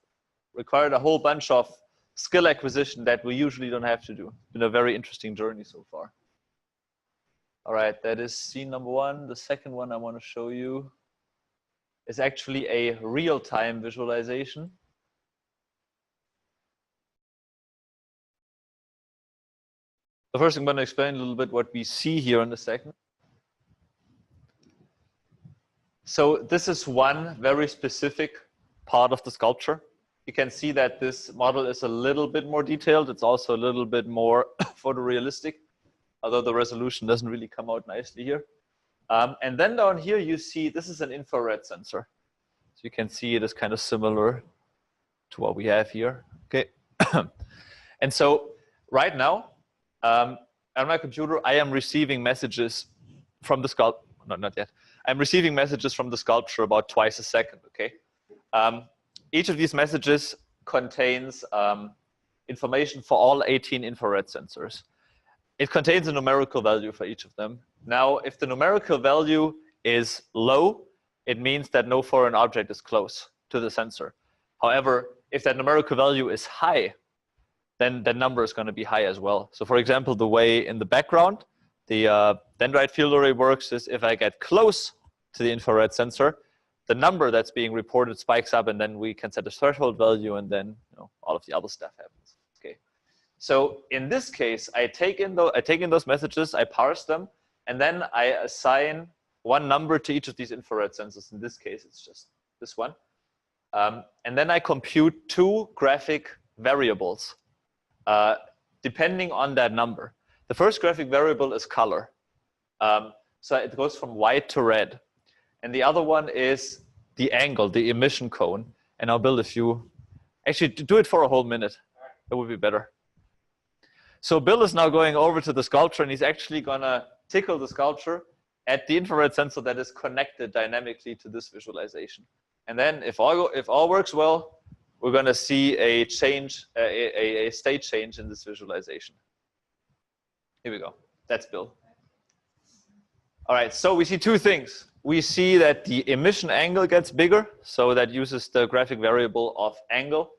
required a whole bunch of skill acquisition that we usually don't have to do. It's been a very interesting journey so far. All right, that is scene number one. The second one I want to show you is actually a real-time visualization. The first, I'm going to explain a little bit what we see here in a second. So this is one very specific part of the sculpture. You can see that this model is a little bit more detailed. It's also a little bit more photorealistic, although the resolution doesn't really come out nicely here. And then down here, you see this is an infrared sensor. So you can see it is kind of similar to what we have here. Okay. And so right now, on my computer, I am receiving messages from the sculpture. No, not yet. I'm receiving messages from the sculpture about twice a second. Okay. Each of these messages contains information for all 18 infrared sensors. It contains a numerical value for each of them. Now, if the numerical value is low, it means that no foreign object is close to the sensor. However, if that numerical value is high, then that number is going to be high as well. So for example, the way in the background, the Dendrite field array works is if I get close to the infrared sensor, the number that's being reported spikes up, and then we can set a threshold value, and then all of the other stuff happens. Okay. So in this case, I take in those messages, I parse them, and then I assign one number to each of these infrared sensors. In this case, it's just this one. And then I compute two graphic variables depending on that number. The first graphic variable is color. So it goes from white to red. And the other one is the angle, the emission cone. And I'll build a few. Actually, do it for a whole minute. That would be better. So Bill is now going over to the sculpture, and he's actually going to tickle the sculpture at the infrared sensor that is connected dynamically to this visualization. And then if all works well, we're going to see a change, a state change in this visualization. Here we go. That's Bill. All right, so we see two things. We see that the emission angle gets bigger, so that uses the graphic variable of angle.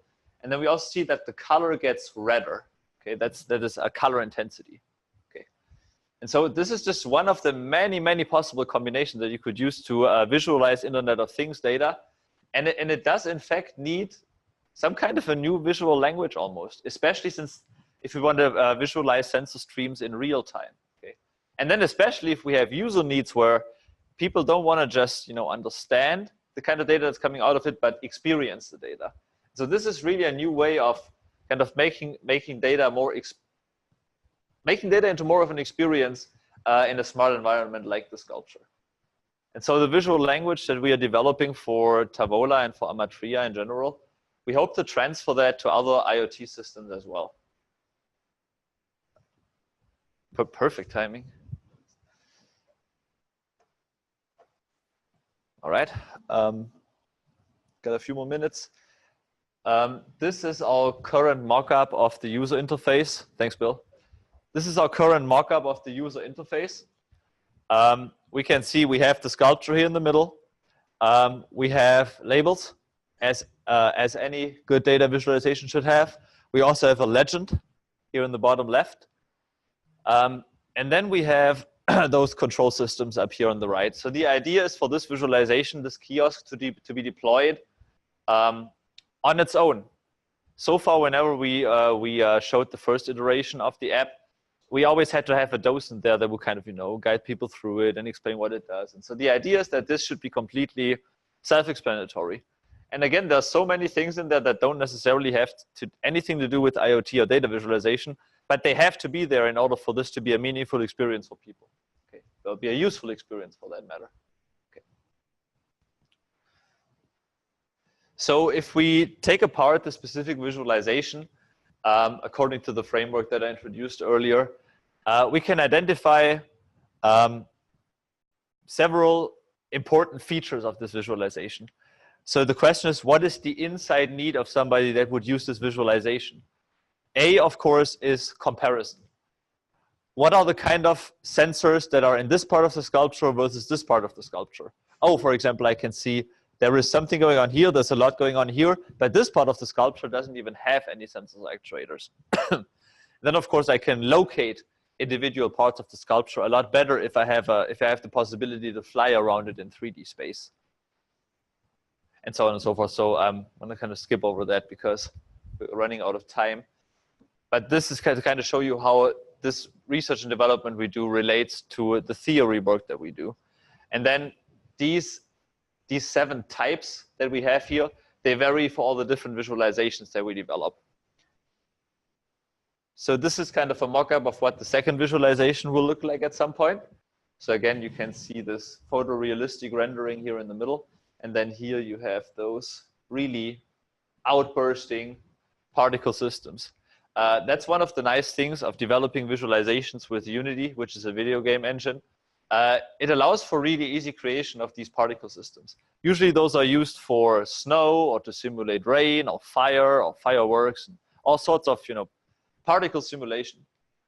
And then we also see that the color gets redder. Okay, that is a color intensity. Okay, and so this is just one of the many, many possible combinations that you could use to visualize Internet of Things data. And it does, in fact, need some kind of a new visual language almost, especially since if we want to visualize sensor streams in real time. Okay, and then especially if we have user needs where people don't want to just, understand the kind of data that's coming out of it, but experience the data. So this is really a new way of kind of making data into more of an experience in a smart environment like the sculpture. And so the visual language that we are developing for Tavola and for Matreya in general, we hope to transfer that to other IoT systems as well. Perfect timing. All right, got a few more minutes. This is our current mock-up of the user interface. Thanks, Bill. This is our current mock-up of the user interface. We can see we have the sculpture here in the middle. We have labels, as any good data visualization should have. We also have a legend here in the bottom left. And then we have those control systems up here on the right. So the idea is for this visualization, this kiosk to be deployed on its own. So far, whenever we showed the first iteration of the app, we always had to have a docent there that would kind of, guide people through it and explain what it does. And so the idea is that this should be completely self-explanatory. And again, there's so many things in there that don't necessarily have anything to do with IoT or data visualization, but they have to be there in order for this to be a meaningful experience for people. Okay, there'll be a useful experience for that matter. Okay. So if we take apart the specific visualization, according to the framework that I introduced earlier, we can identify several important features of this visualization. So the question is, what is the inside need of somebody that would use this visualization? A, of course, is comparison. What are the kind of sensors that are in this part of the sculpture versus this part of the sculpture? Oh, for example, I can see there is something going on here, there's a lot going on here, but this part of the sculpture doesn't even have any sensors or actuators. Then, of course, I can locate individual parts of the sculpture a lot better if I have the possibility to fly around it in 3D space, and so on and so forth. So I'm going to kind of skip over that because we're running out of time. But this is to kind of show you how this research and development we do relates to the theory work that we do. And then these 7 types that we have here, they vary for all the different visualizations that we develop. So this is kind of a mock-up of what the second visualization will look like at some point. So again, you can see this photorealistic rendering here in the middle. And then here you have those really outbursting particle systems. That's one of the nice things of developing visualizations with Unity, which is a video game engine. It allows for really easy creation of these particle systems. Usually those are used for snow or to simulate rain or fire or fireworks, and all sorts of particle simulation.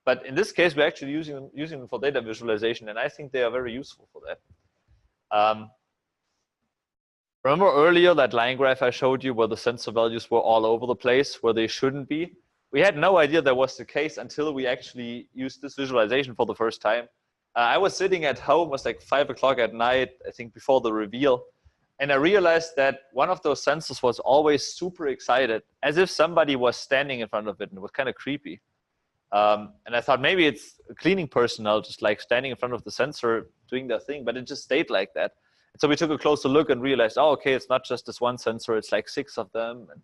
But in this case, we're actually using them for data visualization, and I think they are very useful for that. Remember earlier that line graph I showed you where the sensor values were all over the place, where they shouldn't be? We had no idea that was the case until we actually used this visualization for the first time. I was sitting at home, it was like 5 o'clock at night, I think before the reveal, and I realized that one of those sensors was always super excited, as if somebody was standing in front of it, and it was kind of creepy. And I thought maybe it's cleaning personnel just like standing in front of the sensor doing their thing, but it just stayed like that. And so we took a closer look and realized, oh, okay, it's not just this one sensor, it's like 6 of them. And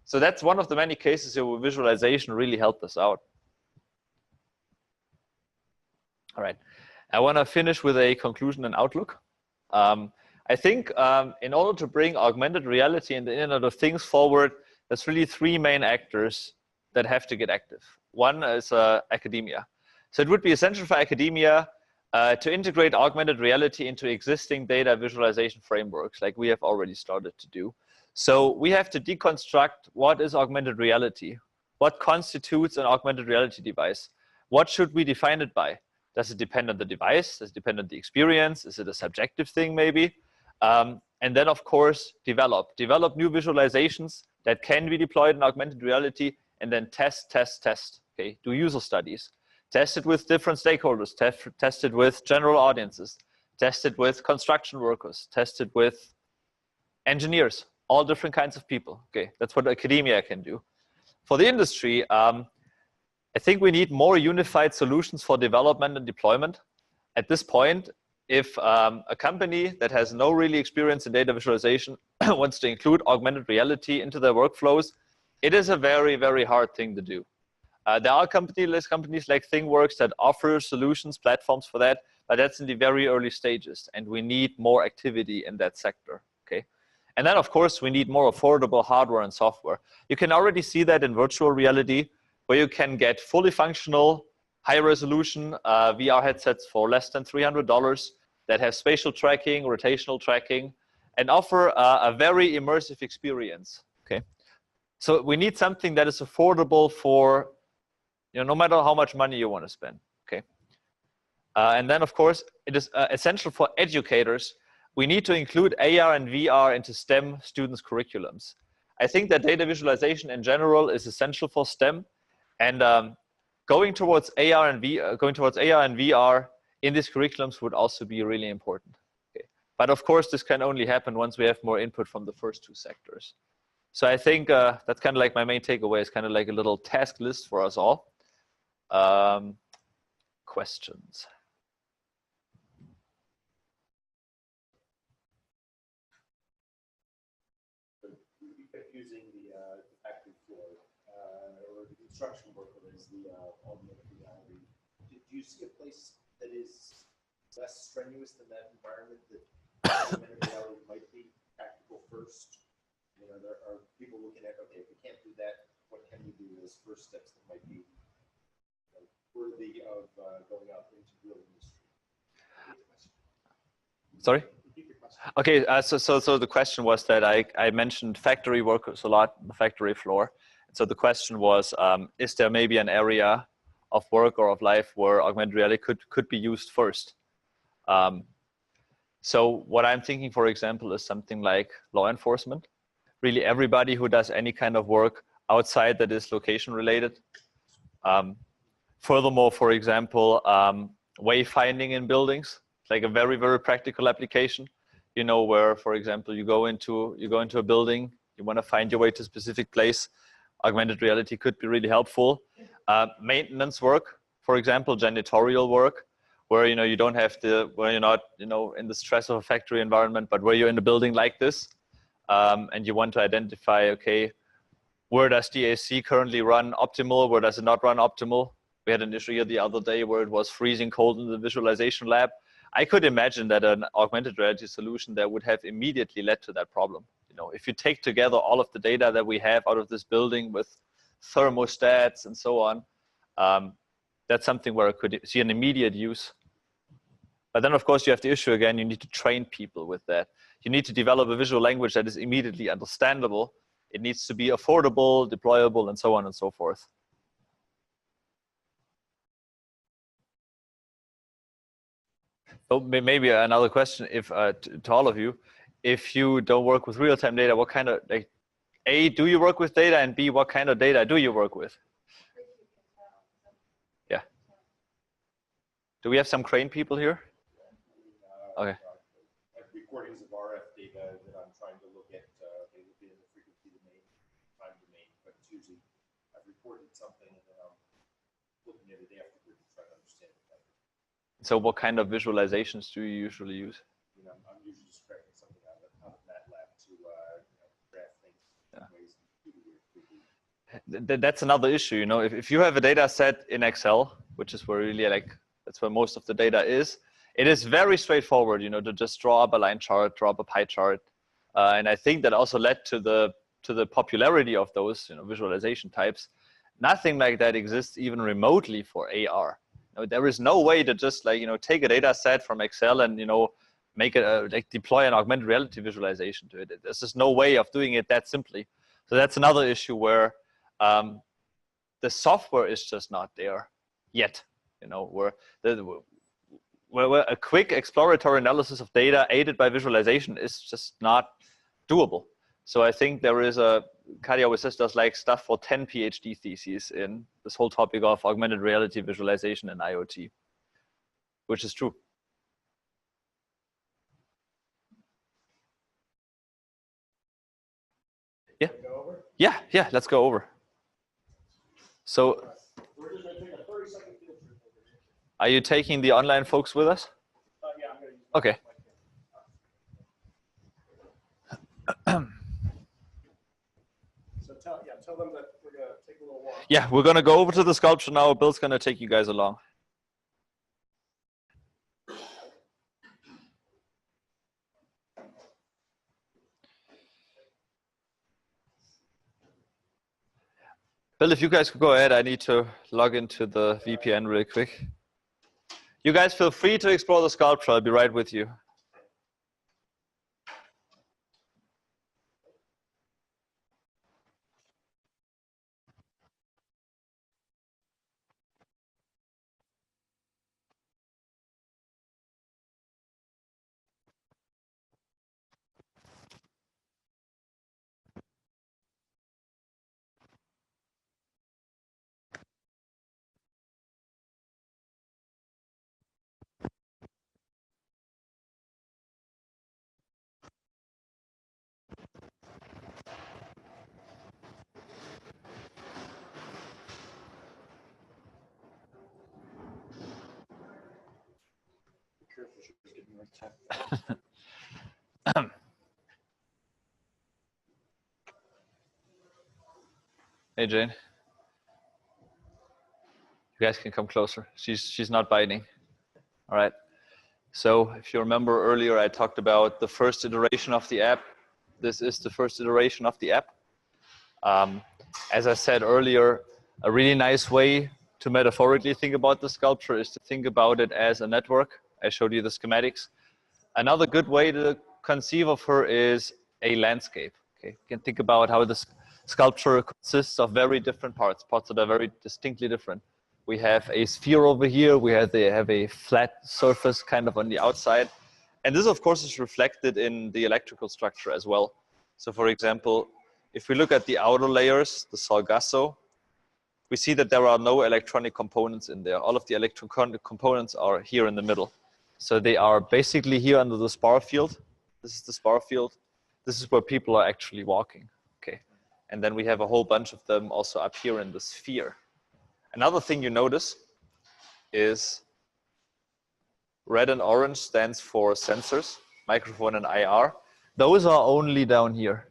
so that's one of the many cases where visualization really helped us out. All right. I want to finish with a conclusion and outlook. I think in order to bring augmented reality and the Internet of Things forward, there's really 3 main actors that have to get active. One is academia. So it would be essential for academia to integrate augmented reality into existing data visualization frameworks like we have already started to do. So we have to deconstruct what is augmented reality. What constitutes an augmented reality device? What should we define it by? Does it depend on the device? Does it depend on the experience? Is it a subjective thing maybe? And then of course, develop new visualizations that can be deployed in augmented reality, and then test. Okay, do user studies. Test it with different stakeholders, test it with general audiences, test it with construction workers, test it with engineers, all different kinds of people. Okay, that's what academia can do. For the industry, I think we need more unified solutions for development and deployment. At this point, if a company that has no really experience in data visualization wants to include augmented reality into their workflows, it is a very, very hard thing to do. There are companies like Thingworks that offer solutions, platforms for that, but that's in the very early stages, and we need more activity in that sector, okay? And then, of course, we need more affordable hardware and software. You can already see that in virtual reality, where you can get fully functional, high-resolution VR headsets for less than $300 that have spatial tracking, rotational tracking, and offer a very immersive experience, okay? So we need something that is affordable for, no matter how much money you want to spend, okay? And then, of course, it is essential for educators. We need to include AR and VR into STEM students' curriculums. I think that data visualization in general is essential for STEM, and going towards AR and VR in these curriculums would also be really important. Okay. But of course, this can only happen once we have more input from the first two sectors. So I think that's kind of like my main takeaway. It's kind of like a little task list for us all. Questions? Using the factory floor or the construction worker as the augmented reality. Do you see a place that is less strenuous than that environment that augmented reality might be practical first? There are people looking at, okay, if we can't do that, what can we do as first steps that might be worthy of going out into real industry? Sorry? Okay, so the question was that I mentioned factory workers a lot, the factory floor. So the question was, is there maybe an area of work or of life where augmented reality could be used first? So what I'm thinking, for example, is something like law enforcement. Really everybody who does any kind of work outside that is location related. Furthermore, for example, wayfinding in buildings, like a very, very practical application. Where, for example, you go into a building, you want to find your way to a specific place. Augmented reality could be really helpful. Maintenance work, for example, janitorial work, where you don't have to, where you're not in the stress of a factory environment, but where you're in a building like this, and you want to identify, okay, where does the AC currently run optimal? Where does it not run optimal? We had an issue here the other day where it was freezing cold in the visualization lab. I could imagine that an augmented reality solution that would have immediately led to that problem. If you take together all of the data that we have out of this building with thermostats and so on, that's something where I could see an immediate use. But then, of course, you have the issue again, you need to train people with that. You need to develop a visual language that is immediately understandable. It needs to be affordable, deployable, and so on and so forth. So maybe another question, if to all of you, if you don't work with real-time data, what kind of, like, A, do you work with data, and B, what kind of data do you work with? Yeah. Do we have some crane people here? Okay. Recordings of RF data that I'm trying to look at, they would be in the frequency domain, time domain, but it's usually I've recorded something and then I'm looking at it afterwards to try to understand it better. So what kind of visualizations do you usually use? I'm usually just cracking something out of Matlab to graph things in ways That's another issue. If you have a data set in Excel, which is where really that's where most of the data is, it is very straightforward, to just draw up a line chart, draw up a pie chart. And I think that also led to the popularity of those visualization types. Nothing like that exists even remotely for AR. There is no way to just take a data set from Excel and make it deploy an augmented reality visualization to it. There's just no way of doing it that simply. So that's another issue where the software is just not there yet. Where a quick exploratory analysis of data aided by visualization is just not doable. So I think there is Kadi always says there's stuff for 10 PhD theses in this whole topic of augmented reality visualization and IoT, which is true. Yeah. Yeah, let's go over. So are you taking the online folks with us? Yeah, I'm going to use Okay. So tell them that we're going to take a little walk. Yeah, we're going to go over to the sculpture now. Bill's going to take you guys along. Bill, if you guys could go ahead, I need to log into the VPN real quick. You guys feel free to explore the sculpture. I'll be right with you. Hey, Jane. You guys can come closer. She's not biting. All right. So if you remember earlier, I talked about the first iteration of the app. This is the first iteration of the app. As I said earlier, a really nice way to metaphorically think about the sculpture is to think about it as a network. I showed you the schematics. Another good way to conceive of her is a landscape. Okay, you can think about how this sculpture consists of very different parts that are very distinctly different. We have a sphere over here. We have a flat surface kind of on the outside. And this, of course, is reflected in the electrical structure as well. So, for example, if we look at the outer layers, the Sargasso, we see that there are no electronic components in there. All of the electronic components are here in the middle. So they are basically here under the spar field. This is the spar field. This is where people are actually walking. Okay. And then we have a whole bunch of them also up here in the sphere. Another thing you notice is red and orange stands for sensors, microphone and IR. Those are only down here.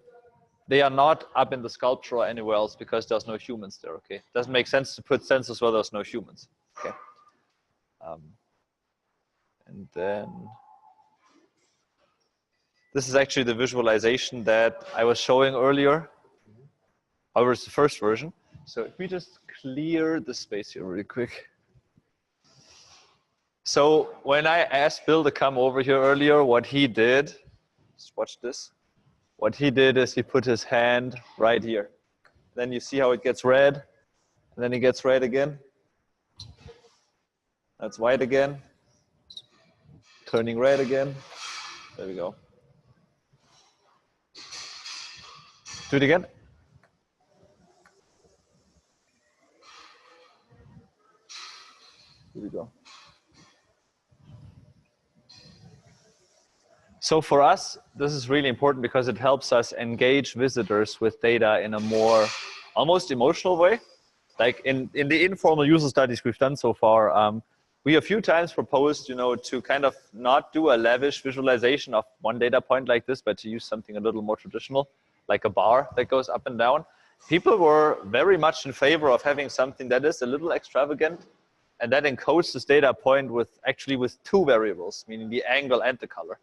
They are not up in the sculpture or anywhere else because there's no humans there, okay? It doesn't make sense to put sensors where there's no humans, okay? And then this is actually the visualization that I was showing earlier. However, it's the first version. So if we just clear the space here really quick. So when I asked Bill to come over here earlier, what he did, just watch this. What he did is he put his hand right here. Then you see how it gets red, and then it gets red again. That's white again. Turning red again. There we go. Do it again. Here we go. So for us, this is really important because it helps us engage visitors with data in a more almost emotional way. Like in the informal user studies we've done so far, we a few times proposed, to kind of not do a lavish visualization of one data point like this, but to use something a little more traditional, like a bar that goes up and down. People were very much in favor of having something that is a little extravagant and that encodes this data point with two variables, meaning the angle and the color.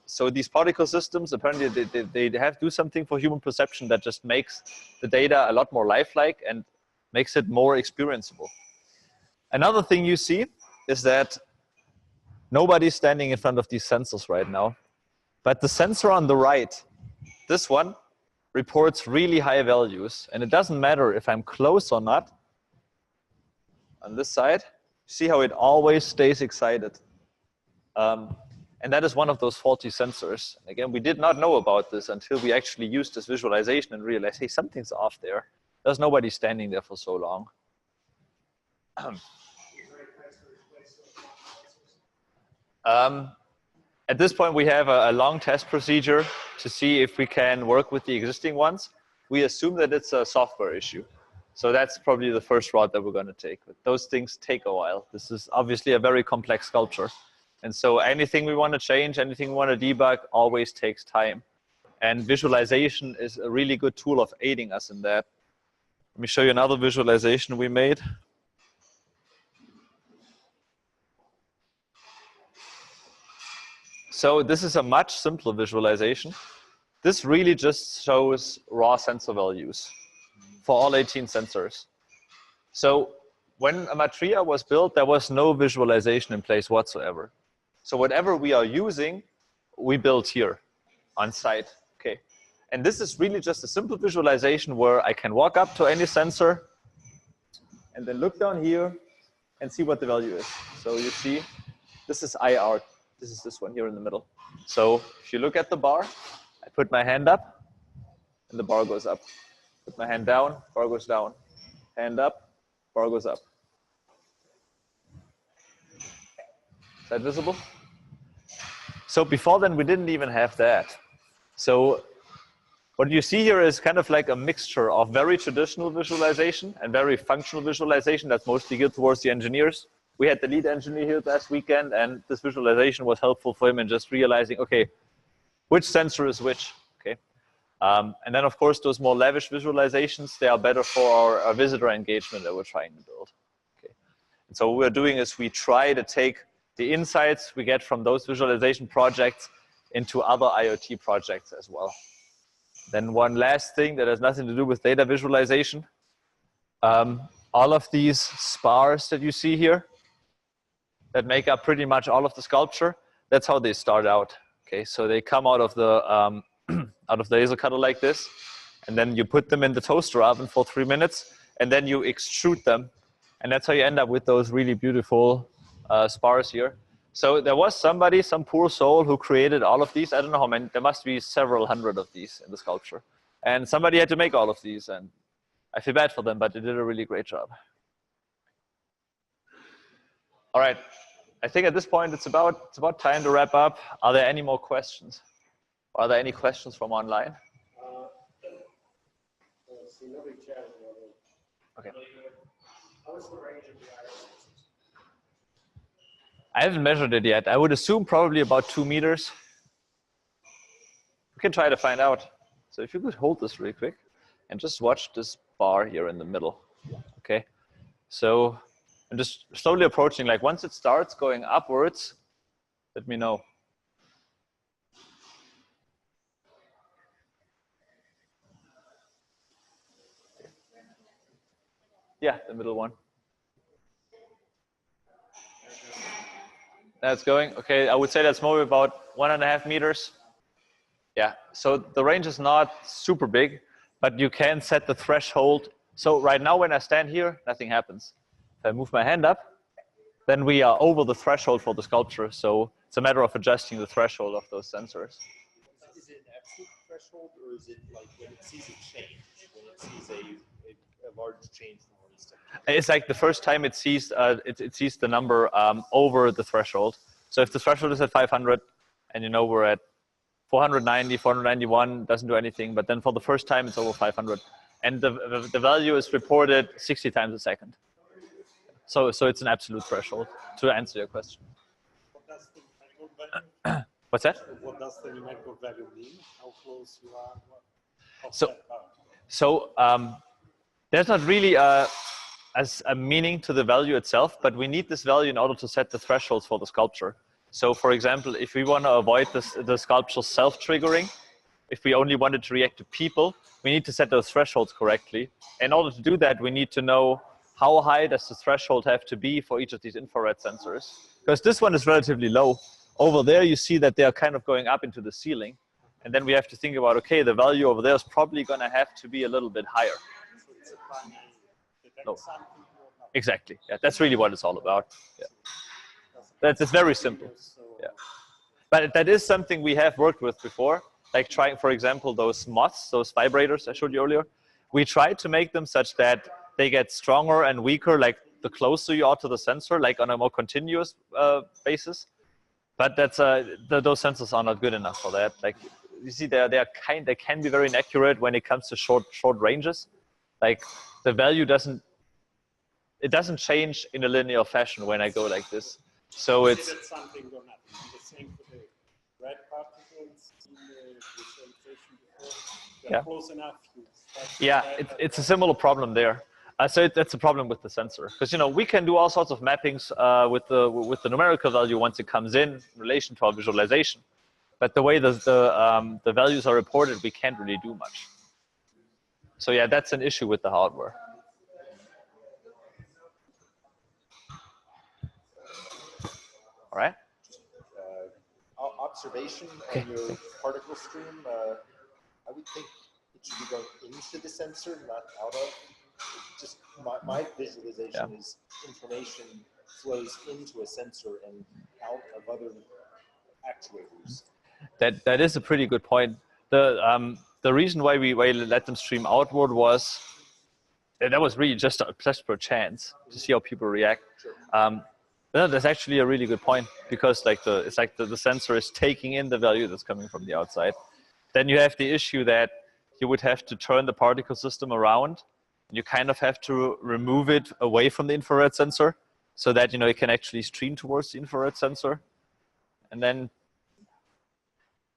So these particle systems, apparently they have to do something for human perception that just makes the data a lot more lifelike and makes it more experienceable. Another thing you see is that nobody's standing in front of these sensors right now, but the sensor on the right, this one, reports really high values, and it doesn't matter if I'm close or not. On this side, see how it always stays excited. And that is one of those faulty sensors. Again, we did not know about this until we actually used this visualization and realized, hey, something's off there. There's nobody standing there for so long. At this point, we have a long test procedure to see if we can work with the existing ones. We assume that it's a software issue. So that's probably the first route that we're going to take. But those things take a while. This is obviously a very complex sculpture. And so anything we want to change, anything we want to debug always takes time. And visualization is a really good tool of aiding us in that. Let me show you another visualization we made. So this is a much simpler visualization. This really just shows raw sensor values for all 18 sensors. So when a Matreya was built, there was no visualization in place whatsoever. So whatever we are using, we built here on site. Okay. And this is really just a simple visualization where I can walk up to any sensor and then look down here and see what the value is. So you see, this is IR. This is this one here in the middle. So if you look at the bar, I put my hand up and the bar goes up. Put my hand down, bar goes down. Hand up, bar goes up. Is that visible? So before then, we didn't even have that. So what you see here is kind of like a mixture of very traditional visualization and very functional visualization that's mostly geared towards the engineers. We had the lead engineer here last weekend, and this visualization was helpful for him in just realizing, okay, which sensor is which, okay? And then, of course, those more lavish visualizations, they are better for our visitor engagement that we're trying to build. Okay. And so what we're doing is we try to take the insights we get from those visualization projects into other IoT projects as well. Then one last thing that has nothing to do with data visualization. All of these spars that you see here that make up pretty much all of the sculpture, that's how they start out. Okay, so they come out of the out of the laser cutter like this, and then you put them in the toaster oven for 3 minutes, and then you extrude them, and that's how you end up with those really beautiful spars here. So there was somebody, some poor soul, who created all of these. I don't know how many. There must be several hundred of these in the sculpture, and somebody had to make all of these, and I feel bad for them, but they did a really great job. All right. I think at this point it's about time to wrap up. Are there any more questions? Are there any questions from online? Okay. How is the range of the IR? I haven't measured it yet. I would assume probably about 2 meters. We can try to find out. So if you could hold this really quick and just watch this bar here in the middle. Okay. So I'm just slowly approaching, like once it starts going upwards, let me know. Yeah, the middle one. That's going, okay, I would say that's more about 1.5 meters. Yeah, so the range is not super big, but you can set the threshold. So right now when I stand here, nothing happens. If I move my hand up, then we are over the threshold for the sculpture. So it's a matter of adjusting the threshold of those sensors. Is it an absolute threshold, or is it like when it sees a change, when it sees a large change from what it's done? It's like the first time it sees the number over the threshold. So if the threshold is at 500, and you know we're at 490, 491, doesn't do anything. But then for the first time, it's over 500, and the value is reported 60 times a second. So it's an absolute threshold, to answer your question. What does the numerical value? What's that? What does the numerical value mean? How close you are? So there's not really a meaning to the value itself, but we need this value in order to set the thresholds for the sculpture. So for example, if we want to avoid the sculpture self-triggering, if we only wanted to react to people, we need to set those thresholds correctly. In order to do that, we need to know how high does the threshold have to be for each of these infrared sensors. Because this one is relatively low. Over there, you see that they are kind of going up into the ceiling. And then we have to think about, okay, the value over there is probably going to have to be a little bit higher. No. Exactly. Yeah, that's really what it's all about. Yeah. It's very simple. Yeah. But that is something we have worked with before, like trying, for example, those moths, those vibrators I showed you earlier. We tried to make them such that they get stronger and weaker, like the closer you are to the sensor, like on a more continuous basis. But that's those sensors are not good enough for that. Like you see, they can be very inaccurate when it comes to short ranges. Like the value doesn't change in a linear fashion when I go like this. So it's That's something or nothing. The same for the red particles in the visualization before. They're close enough. It's a similar problem there. So that's a problem with the sensor, because we can do all sorts of mappings with the numerical value once it comes in relation to our visualization, but the way the values are reported, we can't really do much. So yeah, that's an issue with the hardware. All right. Observation on your particle stream. I would think it should be going into the sensor, not out of. Just my visualization is information flows into a sensor and out of other actuators. That is a pretty good point. The reason why we let them stream outward was that was really just per chance to see how people react. No, that's actually a really good point, because it's like the sensor is taking in the value that's coming from the outside. Then you have the issue that you would have to turn the particle system around. You kind of have to remove it away from the infrared sensor so that it can actually stream towards the infrared sensor. And then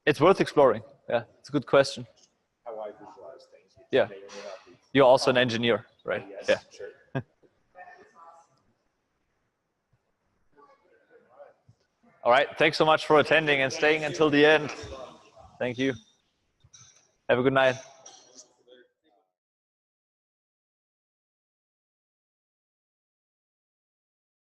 it's worth exploring. Yeah, it's a good question. How I visualize things. Yeah. You're also an engineer, right? Yes, yeah. Sure. All right. Thanks so much for attending and staying until the end. Thank you. Have a good night.